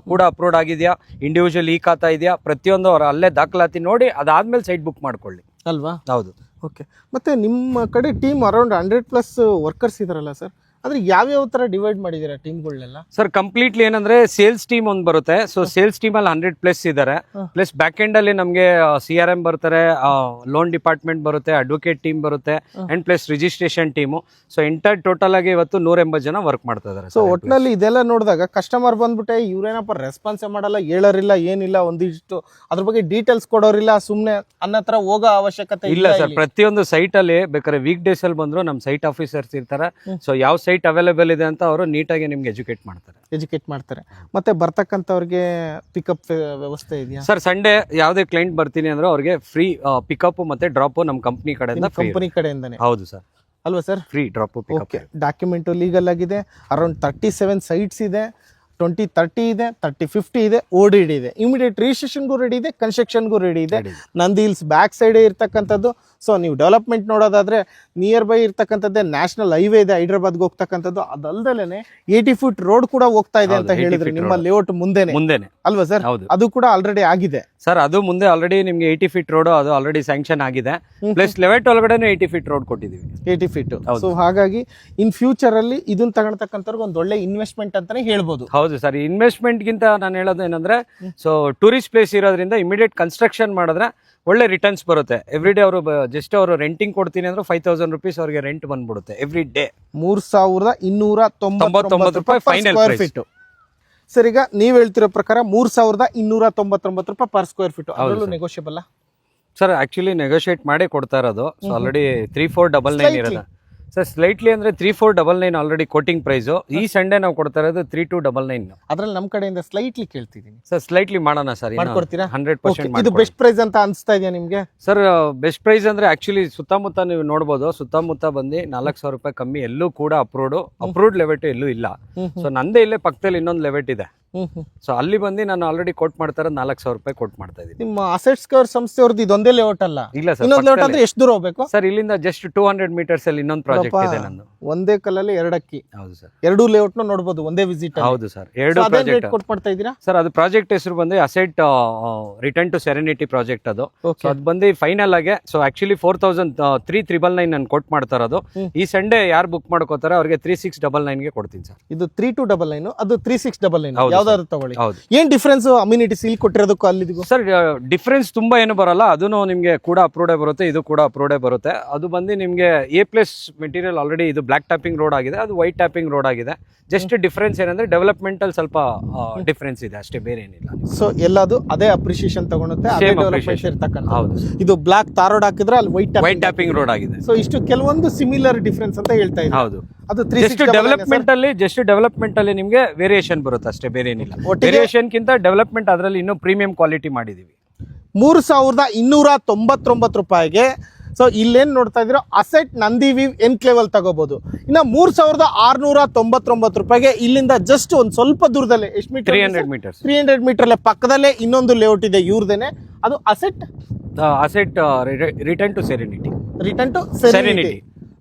[SPEAKER 2] ಕೂಡ ಅಪ್ರೂವ್ಡ್ ಆಗಿದೆಯಾ, ಇಂಡಿವಿಜುವಲ್ ಈ ಖಾತಾ ಇದೆಯಾ, ಪ್ರತಿಯೊಂದು ಅವ್ರು ಅಲ್ಲೇ ದಾಖಲಾತಿ ನೋಡಿ ಅದಾದ್ಮೇಲೆ ಸೈಟ್ ಬುಕ್ ಮಾಡ್ಕೊಳ್ಳಿ
[SPEAKER 1] ಅಲ್ವಾ?
[SPEAKER 2] ಹೌದು.
[SPEAKER 1] ಓಕೆ. ಮತ್ತೆ ನಿಮ್ಮ ಕಡೆ ಟೀಮ್ ಅರೌಂಡ್ 100+ ವರ್ಕರ್ಸ್ ಇದಾರಲ್ಲ ಸರ್, ಅಂದ್ರೆ ಯಾವ್ಯಾವ ತರ ಡಿವೈಡ್ ಮಾಡಿದೀರಾ ಟೀಮ್ಗಳನ್ನೆಲ್ಲ?
[SPEAKER 2] ಸರ್ ಕಂಪ್ಲೀಟ್ಲಿ ಏನಂದ್ರೆ ಸೇಲ್ಸ್ ಟೀಮ್ ಒಂದು ಬರುತ್ತೆ. ಸೊ ಸೇಲ್ಸ್ ಟೀಮ್ ಅಲ್ಲಿ 100+ ಇದಾರೆ. ಪ್ಲಸ್ ಬ್ಯಾಕ್ ಎಂಡ್ ಅಲ್ಲಿ ನಮಗೆ CRM ಬರ್ತಾರೆ, ಲೋನ್ ಡಿಪಾರ್ಟ್ಮೆಂಟ್ ಬರುತ್ತೆ, ಅಡ್ವೊಕೇಟ್ ಟೀಮ್ ಬರುತ್ತೆ, and plus registration team. So entire total ಆಗಿ ಇವತ್ತು 180 ಜನ ವರ್ಕ್ ಮಾಡ್ತಾ ಇದಾರೆ.
[SPEAKER 1] ಸೊ ಒಟ್ಟಿನಲ್ಲಿ ಇದೆಲ್ಲ ನೋಡಿದಾಗ ಕಸ್ಟಮರ್ ಬಂದ್ಬಿಟ್ಟೆ ಇವ್ರೇನಪ್ಪ ರೆಸ್ಪಾನ್ಸೇ ಮಾಡಲ್ಲ, ಹೇಳೋರಿಲ್ಲ, ಏನಿಲ್ಲ, ಒಂದಿಷ್ಟು ಅದ್ರ ಬಗ್ಗೆ ಡೀಟೇಲ್ಸ್ ಕೊಡೋರಿಲ್ಲ, ಸುಮ್ನೆ ಅನ್ನೋ ತರ ಹೋಗೋ ಅವಶ್ಯಕತೆ
[SPEAKER 2] ಇಲ್ಲ ಸರ್. ಪ್ರತಿಯೊಂದು ಸೈಟ್ ಅಲ್ಲಿ ಬೇಕಾದ್ರೆ ವೀಕ್ ಡೇಸ್ ಅಲ್ಲಿ ಬಂದ್ರು ನಮ್ಮ ಸೈಟ್ ಆಫೀಸರ್ಸ್ ಇರ್ತಾರೆ. ಸೊ ಯಾವ ಸೈಟ್ ಅವೈಲೇಬಲ್ ಇದೆ ಅಂತ ಅವರು ನೀಟಾಗಿ ನಿಮ್ಗೆ ಎಜುಕೇಟ್ ಮಾಡ್ತಾರೆ. ಮತ್ತೆ ಬರ್ತಕ್ಕಂಥವ್ರಿಗೆ ಪಿಕಪ್ ವ್ಯವಸ್ಥೆ ಇದೆಯಾ ಸರ್? ಸಂಡೇ ಯಾವುದೇ ಕ್ಲೈಂಟ್ ಬರ್ತೀನಿ ಅಂದ್ರೆ ಅವ್ರಿಗೆ ಫ್ರೀ ಪಿಕಪ್ ಮತ್ತೆ ಡ್ರಾಪ್ ನಮ್ಮ ಕಂಪನಿ ಕಡೆಯಿಂದಾನೆ. ಹೌದು ಸರ್.
[SPEAKER 1] ಅಲ್ವಾ sir?
[SPEAKER 2] Free drop pickup.
[SPEAKER 1] Document legal ಆಗಿದೆ. ಅರೌಂಡ್ 37 ಸೈಟ್ಸ್ ಇದೆ. 2030 ಇದೆ, 3050 ಇದೆ, ODD ಇದೆ. ಇಮಿಡಿಯೇಟ್ ರಿಜಿಸ್ಟ್ರೇಷನ್ಗೂ ರೆಡಿ ಇದೆ, ಕನ್ಸ್ಟ್ರಕ್ಷನ್ಗೂ ರೆಡಿ ಇದೆ. ನಂದಿ ಹಿಲ್ಸ್ ಬ್ಯಾಕ್ ಸೈಡೇ ಇರ್ತಕ್ಕಂಥದ್ದು. ಸೊ ನೀವು ಡೆವಲಪ್ಮೆಂಟ್ ನೋಡೋದಾದ್ರೆ ನಿಯರ್ ಬೈ ಇರ್ತಕ್ಕಂಥದ್ದೇ ನ್ಯಾಷನಲ್ ಹೈವೇ ಇದೆ ಹೈದ್ರಾಬಾದ್ಗೆ ಹೋಗ್ತಕ್ಕಂಥದ್ದು. ಅದಲ್ದಲೇನೆ 80 ಫೀಟ್ ರೋಡ್ ಕೂಡ ಹೋಗ್ತಾ ಇದೆ ಅಂತ ಹೇಳಿದ್ರೆ ನಿಮ್ಮ ಲೇಔಟ್ ಮುಂದೆನೆ ಅಲ್ವಾ ಸರ್? ಅದು ಕೂಡ ಆಲ್ರೆಡಿ ಆಗಿದೆ
[SPEAKER 2] ಸರ್. ಅದು ಮುಂದೆ ಆಲ್ರೆಡಿ ನಿಮ್ಗೆ 80 ಫೀಟ್ ರೋಡ್ ಅದು ಆಲ್ರೆಡಿ ಸ್ಯಾಂಕ್ಷನ್ ಆಗಿದೆ. ಪ್ಲಸ್ ಲೆವೆಟ್ ಒಳಗಡೆ 80 ಫೀಟ್ ರೋಡ್ ಕೊಟ್ಟಿದ್ದೀವಿ.
[SPEAKER 1] 80 ಫೀಟ್. ಸೊ ಹಾಗಾಗಿ ಇನ್ ಫ್ಯೂಚರ್ ಅಲ್ಲಿ ಇದನ್ನ ತಗೊಳ್ತಕ್ಕಂಥವ್ರಿಗೆ ಒಂದು ಒಳ್ಳೆ ಇನ್ವೆಸ್ಟ್ಮೆಂಟ್ ಅಂತಾನೆ ಹೇಳ್ಬೋದು.
[SPEAKER 2] ಹೌದು ಸರ್. ಇನ್ವೆಸ್ಟ್ಮೆಂಟ್ ಗಿಂತ ನಾನು ಹೇಳೋದು ಏನಂದ್ರೆ, ಸೊ ಟೂರಿಸ್ಟ್ ಪ್ಲೇಸ್ ಇರೋದ್ರಿಂದ ಇಮಿಡಿಯೇಟ್ ಕನ್ಸ್ಟ್ರಕ್ಷನ್ ಮಾಡಿದ್ರೆ ಒಳ್ಳೆ ರಿಟರ್ನ್ಸ್ ಬರುತ್ತೆ. ಎವ್ರಿ ಡೇ ಅವರು ಜಸ್ಟ್ ಅವರು ರೆಂಟಿಂಗ್ ಕೊಡ್ತೀನಿ ಅಂದ್ರೆ 5,000 ರುಪೀಸ್ ಅವ್ರಿಗೆ ರೆಂಟ್ ಬಂದ್ಬಿಡುತ್ತೆ ಎವ್ರಿ ಡೇ.
[SPEAKER 1] 3,299 ರೂಪಾಯಿ ಫೈನಲ್ ಸ್ಕ್ವೇರ್ ಫೀಟ್. ಸರ್ ಈಗ ನೀವ್ ಹೇಳ್ತಿರೋ ಪ್ರಕಾರ 3,299 ರೂಪಾಯಿ ಪರ್ ಸ್ಕ್ವೇರ್ ಫೀಟ್. ಅದರಲ್ಲೂ ನೆಗೋಷಿಯಬಲ್
[SPEAKER 2] ಸರ್? ಆಕ್ಚುಲಿ ನೆಗೋಷಿಯೇಟ್ ಮಾಡೇ ಕೊಡ್ತಾ ಇರೋದು. ಸೊ ಆಲ್ರೆಡಿ 3,499 ಇರೋದು ಸರ್. ಸ್ಲೈಟ್ಲಿ ಅಂದ್ರೆ 3,499 ಆಲ್ರೆಡಿ ಕೋಟಿಂಗ್ ಪ್ರೈಸ್. ಈ ಸಂಡೇ ನಾವು ಕೊಡ್ತಾ ಇರೋದು 3,299.
[SPEAKER 1] ಅದ್ರಲ್ಲಿ ನಮ್ಮ ಕಡೆಯಿಂದ ಸ್ಲೈಟ್ಲಿ ಕೇಳ್ತಿದ್ದೀನಿ
[SPEAKER 2] ಸರ್. ಸ್ಲೈಟ್ಲಿ ಮಾಡೋಣ ಸರ್.
[SPEAKER 1] ಮಾಡ್ಕೊಡ್ತೀರಾ?
[SPEAKER 2] 100%
[SPEAKER 1] ಇದು ಬೆಸ್ಟ್ ಪ್ರೈಸ್ ಅಂತ ಅನ್ಸ್ತಾ ಇದೆಯಾ ನಿಮ್ಗೆ
[SPEAKER 2] ಸರ್? ಬೆಸ್ಟ್ ಪ್ರೈಸ್ ಅಂದ್ರೆ ಆಕ್ಚುಲಿ ಸುತ್ತಮುತ್ತ ನೀವು ನೋಡಬಹುದು. ಸುತ್ತಮುತ್ತ ಬಂದು 4,000 ರೂಪಾಯಿ ಕಮ್ಮಿ ಎಲ್ಲೂ ಕೂಡ ಅಪ್ರೂವ್ಡ್ ಲೆವೆಟ್ ಎಲ್ಲೂ ಇಲ್ಲ. ಸೊ ನಂದೇ ಇಲ್ಲೇ ಪಕ್ಕದಲ್ಲಿ ಇನ್ನೊಂದು ಲೆವೆಟ್ ಇದೆ. ಸೊ ಅಲ್ಲಿ ಬಂದು ನಾನು ಆಲ್ರೆಡಿ ಕೋಟ್ ಮಾಡ್ತಾ ಇರೋದು 4,000 ರೂಪಾಯಿ ಕೋಟ್ ಮಾಡ್ತಾ ಇದ್ದೀನಿ.
[SPEAKER 1] ನಿಮ್ಮ ಅಸೆಟ್ಸ್ ಕವರ್ ಸಂಸ್ಥೆಯವ್ರದ್ದು ಇದೊಂದೇ ಲೇಔಟ್ ಅಲ್ಲ?
[SPEAKER 2] ಇಲ್ಲ ಸರ್.
[SPEAKER 1] ಇನ್ನೊಂದು ಲೇಔಟ್ ಅಂದ್ರೆ ಎಷ್ಟು ದೂರ ಹೋಗ್ಬೇಕು
[SPEAKER 2] ಸರ್? ಇಲ್ಲಿಂದ ಜಸ್ಟ್ 200 ಮೀಟರ್ಸ್ ಅಲ್ಲಿ ಇನ್ನೊಂದು ಪ್ರಾಜೆಕ್ಟ್ ಇದೆ ನಂದು.
[SPEAKER 1] ಒಂದೇ ಕಲ್ಲಲ್ಲಿ ಎರಡಕ್ಕಿ.
[SPEAKER 2] ಹೌದು ಸರ್.
[SPEAKER 1] ಎರಡು ಲೇಔಟ್ ನೋಡಬಹುದು ಒಂದೇ ವಿಸಿಟ್.
[SPEAKER 2] ಹೌದು ಸರ್. ಎರಡು ಪ್ರಾಜೆಕ್ಟ್
[SPEAKER 1] ಕೊಟ್ ಮಾಡ್ತಾ ಇದ್ದೀರಾ
[SPEAKER 2] ಸರ್? ಅದು ಪ್ರಾಜೆಕ್ಟ್ ಹೆಸರು ಬಂದು Asset Return to Serenity project. ಅದು ಅದು ಬಂದು ಫೈನಲ್ ಆಗಿ ಸೊ ಆಕ್ಚುಲಿ 4,399 ನಾನು ಕೋಟ್ ಮಾಡ್ತಾ ಇರೋದು. ಈ ಸಂಡೇ ಯಾರು ಬುಕ್ ಮಾಡ್ಕೋತಾರೆ ಅವ್ರಿಗೆ 3,699 ಗೆ ಕೊಡ್ತೀನಿ ಸರ್.
[SPEAKER 1] ಇದು 3,299, ಅದು 3,699. ಯಾವ್ದಾದ್ರು ತಗೊಳ್ಳಿ. ಏನ್ ಡಿಫ್ರೆನ್ಸ್ ಅಮ್ಯುನಿಟೀಸ್ ಇಲ್ಲಿ ಕೊಟ್ಟಿರೋದಕ್ಕೂ ಅಲ್ಲಿಗೂ?
[SPEAKER 2] ಸರ್ ಡಿಫ್ರೆನ್ಸ್ ತುಂಬಾ ಏನು ಬರಲ್ಲ. ಅದನ್ನು ನಿಮ್ಗೆ ಕೂಡ ಅಪ್ರೂವ್ಡೇ ಬರುತ್ತೆ, ಇದು ಕೂಡ ಅಪ್ರೂವ್ಡೇ ಬರುತ್ತೆ. ಅದು ಬಂದು ನಿಮ್ಗೆ A+ ಮೆಟೀರಿಯಲ್ ಆಲ್ರೆಡಿ ಇದು ಬ್ಲಾಕ್ ಟ್ಯಾಪಿಂಗ್ ರೋಡ್ ಆಗಿದೆ, ಅದು ವೈಟ್ ಟ್ಯಾಪಿಂಗ್ ರೋಡ್ ಆಗಿದೆ. ಜಸ್ಟ್ ಡಿಫ್ರೆನ್ಸ್ ಏನಂದ್ರೆ ಡೆವಲಪ್ಮೆಂಟಲ್ ಸ್ವಲ್ಪ ಡಿಫ್ರೆನ್ಸ್ ಇದೆ ಅಷ್ಟೇ, ಬೇರೆ ಏನಿಲ್ಲ.
[SPEAKER 1] ಸೊ ಎಲ್ಲದು ಅದೇ ಅಪ್ರಿಸಿಯೇಷನ್ ತಗೊಳುತ್ತೆ, ಅದೇ ಡೆವಲಪ್ಮೆಂಟ್ ಇರತಕ್ಕಂತ.
[SPEAKER 2] ಹೌದು.
[SPEAKER 1] ಇದು ಬ್ಲಾಕ್ ತಾರ್ ರೋಡ್ ಹಾಕಿದ್ರೆ ಅಲ್ಲಿ ವೈಟ್
[SPEAKER 2] ಟ್ಯಾಪಿಂಗ್ ರೋಡ್ ಆಗಿದೆ.
[SPEAKER 1] ಸೊ ಇಷ್ಟು ಕೆಲವೊಂದು ಸಿಮಿಲರ್ ಡಿಫ್ರೆನ್ಸ್ ಅಂತ ಹೇಳ್ತಾ ಇದ್ದಾರೆ.
[SPEAKER 2] ಹೌದು. ಅದು ಜಸ್ಟ್ ಡೆವಲಪ್ಮೆಂಟ್ ಅಲ್ಲಿ ನಿಮ್ಗೆ ವೇರಿಯೇಷನ್ ಬರುತ್ತೆ ಅಷ್ಟೇ, ಬೇರೆ ಏನಿಲ್ಲ. ವೇರಿಯೇಷನ್ ಕಿಂತ ಡೆವಲಪ್ಮೆಂಟ್ ಅದರಲ್ಲಿ ಇನ್ನೂ ಪ್ರೀಮಿಯಂ ಕ್ವಾಲಿಟಿ ಮಾಡಿದೀವಿ.
[SPEAKER 1] 3,299 ರೂಪಾಯಿಗೆ ಸೊ ಇಲ್ಲೇನ್ ನೋಡ್ತಾ ಇದ್ದೀರೋ ಅಸೆಟ್ ನಂದಿ ವೀವ್ ಎನ್ಕ್ಲೇವ್ ಅಲ್ಲಿ ತಗೋಬಹುದು. ಇನ್ನ 3,699 ರೂಪಾಯಿಗೆ ಇಲ್ಲಿಂದ ಜಸ್ಟ್ ಒಂದ್ ಸ್ವಲ್ಪ ದೂರದಲ್ಲೇ ಎಷ್ಟು ಮೀಟರ್? 300 ಮೀಟರ್ ಪಕ್ಕದಲ್ಲೇ ಇನ್ನೊಂದು ಲೇಔಟ್ ಇದೆ ಇವ್ರದೇನೆ. ಅದು Asset
[SPEAKER 2] Return to Serenity.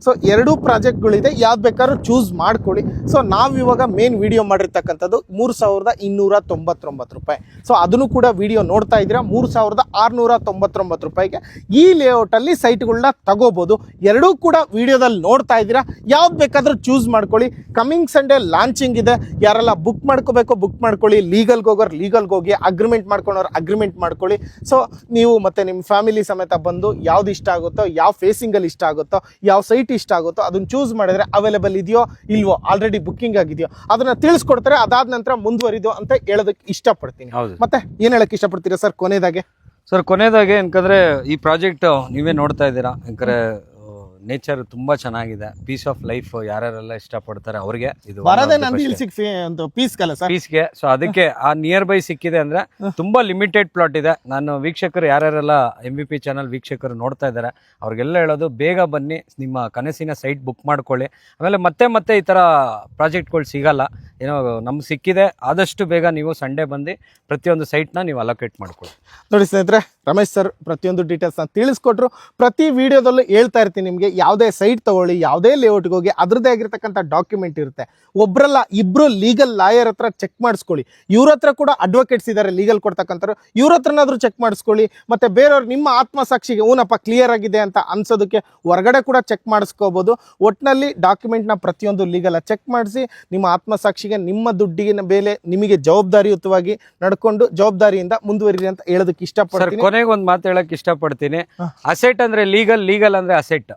[SPEAKER 1] So 2 ಪ್ರಾಜೆಕ್ಟ್ಗಳಿದೆ, ಯಾವ್ದು ಬೇಕಾದ್ರೂ ಚೂಸ್ ಮಾಡ್ಕೊಳ್ಳಿ. ಸೊ ನಾವು ಇವಾಗ ಮೇನ್ ವಿಡಿಯೋ ಮಾಡಿರ್ತಕ್ಕಂಥದ್ದು 3,699 ರೂಪಾಯಿ. ಸೊ ಅದನ್ನು ಕೂಡ ವಿಡಿಯೋ ನೋಡ್ತಾ ಇದ್ದೀರಾ. 3,699 ರೂಪಾಯಿಗೆ ಈ ಲೇಔಟಲ್ಲಿ ಸೈಟ್ಗಳನ್ನ ತಗೋಬೋದು. ಎರಡೂ ಕೂಡ ವಿಡಿಯೋದಲ್ಲಿ ನೋಡ್ತಾ ಇದ್ದೀರಾ. ಯಾವ್ದು ಬೇಕಾದ್ರೂ ಚೂಸ್ ಮಾಡ್ಕೊಳ್ಳಿ. ಕಮಿಂಗ್ ಸಂಡೇ ಲಾಂಚಿಂಗ್ ಇದೆ. ಯಾರೆಲ್ಲ ಬುಕ್ ಮಾಡ್ಕೋಬೇಕು ಬುಕ್ ಮಾಡ್ಕೊಳ್ಳಿ. ಲೀಗಲ್ಗೆ ಹೋಗೋರು ಲೀಗಲ್ಗೆ ಹೋಗಿ, ಅಗ್ರಿಮೆಂಟ್ ಮಾಡ್ಕೊಂಡವ್ರು ಅಗ್ರಿಮೆಂಟ್ ಮಾಡ್ಕೊಳ್ಳಿ. ಸೊ ನೀವು ಮತ್ತೆ ನಿಮ್ಮ ಫ್ಯಾಮಿಲಿ ಸಮೇತ ಬಂದು ಯಾವ್ದು ಇಷ್ಟ ಆಗುತ್ತೋ, ಯಾವ ಫೇಸಿಂಗಲ್ಲಿ ಇಷ್ಟ ಆಗುತ್ತೋ, ಯಾವ ಸೈಟ್ ಇಷ್ಟ ಆಗುತ್ತೋ ಅದನ್ನು ಚೂಸ್ ಮಾಡಿದ್ರೆ ಅವೈಲೇಬಲ್ ಇದೆಯೋ ಇಲ್ವೋ, ಆಲ್ರೆಡಿ ಬುಕ್ಕಿಂಗ್ ಆಗಿದೆಯೋ ಅದನ್ನ ತಿಳಿಸ್ಕೊಡ್ತಾರೆ. ಅದಾದ ನಂತರ ಮುಂದುವರಿದು ಅಂತ ಹೇಳೋದಕ್ಕೆ ಇಷ್ಟಪಡ್ತೀನಿ. ಮತ್ತೆ ಏನು ಹೇಳಕ್ಕೆ ಇಷ್ಟಪಡ್ತೀರಾ ಸರ್ ಕೊನೆಯದಾಗೆ?
[SPEAKER 2] ಸರ್ ಕೊನೆಯದಾಗೆ ಯಾಕಂದ್ರೆ ಈ ಪ್ರಾಜೆಕ್ಟ್ ನೀವೇ ನೋಡ್ತಾ ಇದ್ದೀರಾ. ಯಾಕಂದ್ರೆ ನೇಚರ್ ತುಂಬಾ ಚೆನ್ನಾಗಿದೆ. ಪೀಸ್ ಆಫ್ ಲೈಫ್ ಯಾರ್ಯಾರೆಲ್ಲ ಇಷ್ಟಪಡ್ತಾರೆ ಅವ್ರಿಗೆ ಇದು
[SPEAKER 1] ಬರದೇ ನಂದಿ ಹಿಲ್ಸ್ ಒಂದು ಪೀಸ್ಗಲ್ಲ ಸರ್,
[SPEAKER 2] ಪೀಸ್ಗೆ. ಸೊ ಅದಕ್ಕೆ ಆ ನಿಯರ್ ಬೈ ಸಿಕ್ಕಿದೆ ಅಂದ್ರೆ ತುಂಬಾ ಲಿಮಿಟೆಡ್ ಪ್ಲಾಟ್ ಇದೆ. ನಾನು ವೀಕ್ಷಕರು ಯಾರ್ಯಾರೆಲ್ಲ MVP ಚಾನಲ್ ವೀಕ್ಷಕರು ನೋಡ್ತಾ ಇದ್ದಾರೆ ಅವ್ರಿಗೆಲ್ಲ ಹೇಳೋದು, ಬೇಗ ಬನ್ನಿ, ನಿಮ್ಮ ಕನಸಿನ ಸೈಟ್ ಬುಕ್ ಮಾಡ್ಕೊಳ್ಳಿ. ಆಮೇಲೆ ಮತ್ತೆ ಈ ತರ ಪ್ರಾಜೆಕ್ಟ್ಗಳು ಸಿಗಲ್ಲ. ಏನೋ ನಮ್ಗೆ ಸಿಕ್ಕಿದೆ, ಆದಷ್ಟು ಬೇಗ ನೀವು ಸಂಡೇ ಬಂದು ಪ್ರತಿಯೊಂದು ಸೈಟ್ನ ನೀವು ಅಲೋಕೇಟ್ ಮಾಡ್ಕೊಳ್ಳಿ.
[SPEAKER 1] ನೋಡಿ ಸ್ನೇಹಿತರೆ, ರಮೇಶ್ ಸರ್ ಪ್ರತಿಯೊಂದು ಡೀಟೇಲ್ಸ್ನ ತಿಳಿಸ್ಕೊಟ್ರು. ಪ್ರತಿ ವಿಡಿಯೋದಲ್ಲೂ ಹೇಳ್ತಾ ಇರ್ತೀನಿ ನಿಮಗೆ, ಯಾವುದೇ ಸೈಟ್ ತಗೊಳ್ಳಿ, ಯಾವುದೇ ಲೇಔಟ್ಗೆ ಹೋಗಿ ಅದರದ್ದೇ ಆಗಿರ್ತಕ್ಕಂಥ ಡಾಕ್ಯುಮೆಂಟ್ ಇರುತ್ತೆ. ಒಬ್ಬರಲ್ಲ ಇಬ್ಬರು ಲೀಗಲ್ ಲಾಯರ್ ಹತ್ರ ಚೆಕ್ ಮಾಡಿಸ್ಕೊಳ್ಳಿ. ಇವ್ರ ಹತ್ರ ಕೂಡ ಅಡ್ವೊಕೇಟ್ಸ್ ಇದ್ದಾರೆ ಲೀಗಲ್ ಕೊಡ್ತಕ್ಕಂಥವ್ರು, ಇವ್ರ ಹತ್ರನಾದ್ರೂ ಚೆಕ್ ಮಾಡಿಸ್ಕೊಳ್ಳಿ. ಮತ್ತೆ ಬೇರೆಯವ್ರು ನಿಮ್ಮ ಆತ್ಮಸಾಕ್ಷಿಗೆ ಊನಪ್ಪ ಕ್ಲಿಯರ್ ಆಗಿದೆ ಅಂತ ಅನ್ಸೋದಕ್ಕೆ ಹೊರಗಡೆ ಕೂಡ ಚೆಕ್ ಮಾಡಿಸ್ಕೋಬಹುದು. ಒಟ್ಟಿನಲ್ಲಿ ಡಾಕ್ಯುಮೆಂಟ್ನ ಪ್ರತಿಯೊಂದು ಲೀಗಲ್ ಚೆಕ್ ಮಾಡಿಸಿ ನಿಮ್ಮ ಆತ್ಮಸಾಕ್ಷಿಗೆ, ನಿಮ್ಮ ದುಡ್ಡಿನ ಬೆಲೆ ನಿಮಗೆ ಜವಾಬ್ದಾರಿಯುತವಾಗಿ ನಡ್ಕೊಂಡು ಜವಾಬ್ದಾರಿಯಿಂದ ಮುಂದುವರಿರಿ ಅಂತ ಹೇಳೋದಕ್ಕೆ ಇಷ್ಟಪಡ್ತೀನಿ.
[SPEAKER 2] ಕೊನೆಗೆ ಒಂದು ಮಾತು ಹೇಳಕ್ ಇಷ್ಟಪಡ್ತೀನಿ. ಅಸೆಟ್ ಅಂದ್ರೆ ಲೀಗಲ್ ಅಂದ್ರೆ ಅಸೆಟ್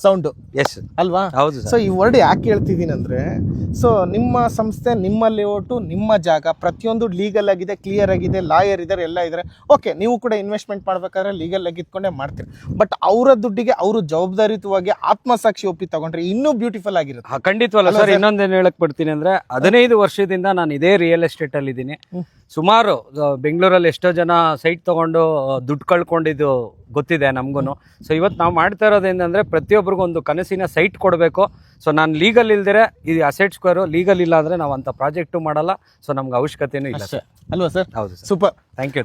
[SPEAKER 1] ಸೌಂಡು.
[SPEAKER 2] ಎಸ್
[SPEAKER 1] ಅಲ್ವಾ?
[SPEAKER 2] ಹೌದು.
[SPEAKER 1] ಸೊ ಈ ವರ್ಡ್ ಯಾಕೆ ಹೇಳ್ತಿದ್ದೀನಿ ಅಂದರೆ, ಸೊ ನಿಮ್ಮ ಸಂಸ್ಥೆ, ನಿಮ್ಮ ಲೇಔಟು, ನಿಮ್ಮ ಜಾಗ ಪ್ರತಿಯೊಂದು ಲೀಗಲ್ ಆಗಿದೆ, ಕ್ಲಿಯರ್ ಆಗಿದೆ, ಲಾಯರ್ ಇದ್ದಾರೆ, ಎಲ್ಲ ಇದ್ದಾರೆ. ಓಕೆ, ನೀವು ಕೂಡ ಇನ್ವೆಸ್ಟ್ಮೆಂಟ್ ಮಾಡ್ಬೇಕಾದ್ರೆ ಲೀಗಲ್ ಆಗಿ ಇಟ್ಕೊಂಡೇ ಮಾಡ್ತೀರಿ. ಬಟ್ ಅವರ ದುಡ್ಡಿಗೆ ಅವರು ಜವಾಬ್ದಾರಿಯುತವಾಗಿ ಆತ್ಮಸಾಕ್ಷಿ ಒಪ್ಪಿ ತಗೊಂಡ್ರೆ ಇನ್ನೂ ಬ್ಯೂಟಿಫುಲ್ ಆಗಿರುತ್ತೆ.
[SPEAKER 2] ಖಂಡಿತವಲ್ಲ ಸರ್. ಇನ್ನೊಂದೇನು ಹೇಳಕ್ ಪಡ್ತೀನಿ ಅಂದ್ರೆ, 15 ವರ್ಷದಿಂದ ನಾನು ಇದೇ ರಿಯಲ್ ಎಸ್ಟೇಟ್ ಅಲ್ಲಿ ಇದ್ದೀನಿ. ಸುಮಾರು ಬೆಂಗಳೂರಲ್ಲಿ ಎಷ್ಟೋ ಜನ ಸೈಟ್ ತಗೊಂಡು ದುಡ್ಡು ಕಳ್ಕೊಂಡಿದ್ದು ಗೊತ್ತಿದೆ ನಮಗೂ. ಸೊ ಇವತ್ತು ನಾವು ಮಾಡ್ತಾ ಇರೋದೇನಂದ್ರೆ, ಪ್ರತಿಯೊಬ್ಬರಿಗೂ ಒಂದು ಕನಸಿನ ಸೈಟ್ ಕೊಡಬೇಕು. ಸೊ ನಾನು ಲೀಗಲ್ ಇಲ್ದಿರೆ ಇದು ಅಸೆಟ್ ಸ್ಕ್ವೇರು ಲೀಗಲ್ ಇಲ್ಲ ಅಂದ್ರೆ ನಾವು ಅಂತ ಪ್ರಾಜೆಕ್ಟು ಮಾಡಲ್ಲ. ಸೊ ನಮ್ಗೆ ಅವಶ್ಯಕತೆನೂ ಇಲ್ಲ ಸರ್.
[SPEAKER 1] ಅಲ್ವಾ ಸರ್?
[SPEAKER 2] ಹೌದು.
[SPEAKER 1] ಸೂಪರ್.
[SPEAKER 2] Thank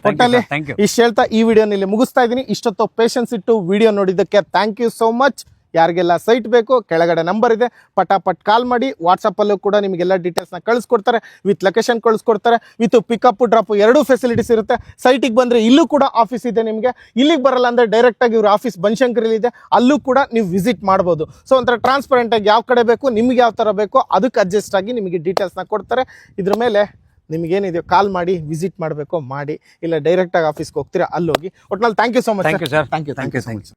[SPEAKER 2] you.
[SPEAKER 1] ಇಷ್ಟು ಹೇಳ್ತಾ ಈ ವಿಡಿಯೋನ ಇಲ್ಲಿ ಮುಗಿಸ್ತಾ ಇದ್ದೀನಿ. ಇಷ್ಟೊತ್ತು ಪೇಷನ್ಸ್ ಇಟ್ಟು ವಿಡಿಯೋ ನೋಡಿದ್ದಕ್ಕೆ ಥ್ಯಾಂಕ್ ಯು ಸೋ ಮಚ್. ಯಾರಿಗೆಲ್ಲ ಸೈಟ್ ಬೇಕು ಕೆಳಗಡೆ ನಂಬರ್ ಇದೆ, ಪಟಾಪಟ್ ಕಾಲ್ ಮಾಡಿ. ವಾಟ್ಸಪ್ಪಲ್ಲೂ ಕೂಡ ನಿಮಗೆಲ್ಲ ಡೀಟೇಲ್ಸ್ನ ಕಳಿಸ್ಕೊಡ್ತಾರೆ, ವಿತ್ ಲೊಕೇಶನ್ ಕಳಿಸ್ಕೊಡ್ತಾರೆ, ವಿತ್ ಪಿಕಪ್ ಡ್ರಾಪ್ 2 ಫೆಸಿಲಿಟೀಸ್ ಇರುತ್ತೆ. ಸೈಟಿಗೆ ಬಂದರೆ ಇಲ್ಲೂ ಕೂಡ ಆಫೀಸ್ ಇದೆ ನಿಮಗೆ. ಇಲ್ಲಿಗೆ ಬರಲ್ಲ ಅಂದರೆ ಡೈರೆಕ್ಟಾಗಿ ಇವ್ರ ಆಫೀಸ್ ಬನಶಂಕರಿಲಿ ಇದೆ, ಅಲ್ಲೂ ಕೂಡ ನೀವು ವಿಸಿಟ್ ಮಾಡ್ಬೋದು. ಸೊ ಒಂಥರ ಟ್ರಾನ್ಸ್ಪರೆಂಟಾಗಿ ಯಾವ ಕಡೆ ಬೇಕು, ನಿಮ್ಗೆ ಯಾವ ಥರ ಬೇಕೋ ಅದಕ್ಕೆ ಅಡ್ಜಸ್ಟ್ ಆಗಿ ನಿಮಗೆ ಡೀಟೇಲ್ಸ್ನ ಕೊಡ್ತಾರೆ. ಇದ್ರ ಮೇಲೆ ನಿಮಗೇನಿದೆಯೋ ಕಾಲ್ ಮಾಡಿ, ವಿಸಿಟ್ ಮಾಡಬೇಕು ಮಾಡಿ, ಇಲ್ಲ ಡೈರೆಕ್ಟಾಗಿ ಆಫೀಸ್ಗೆ ಹೋಗ್ತೀರಾ ಅಲ್ಲೋಗಿ. ಒಟ್ನಲ್ಲಿ thank you so much.
[SPEAKER 2] Thank you sir.
[SPEAKER 1] Thank you.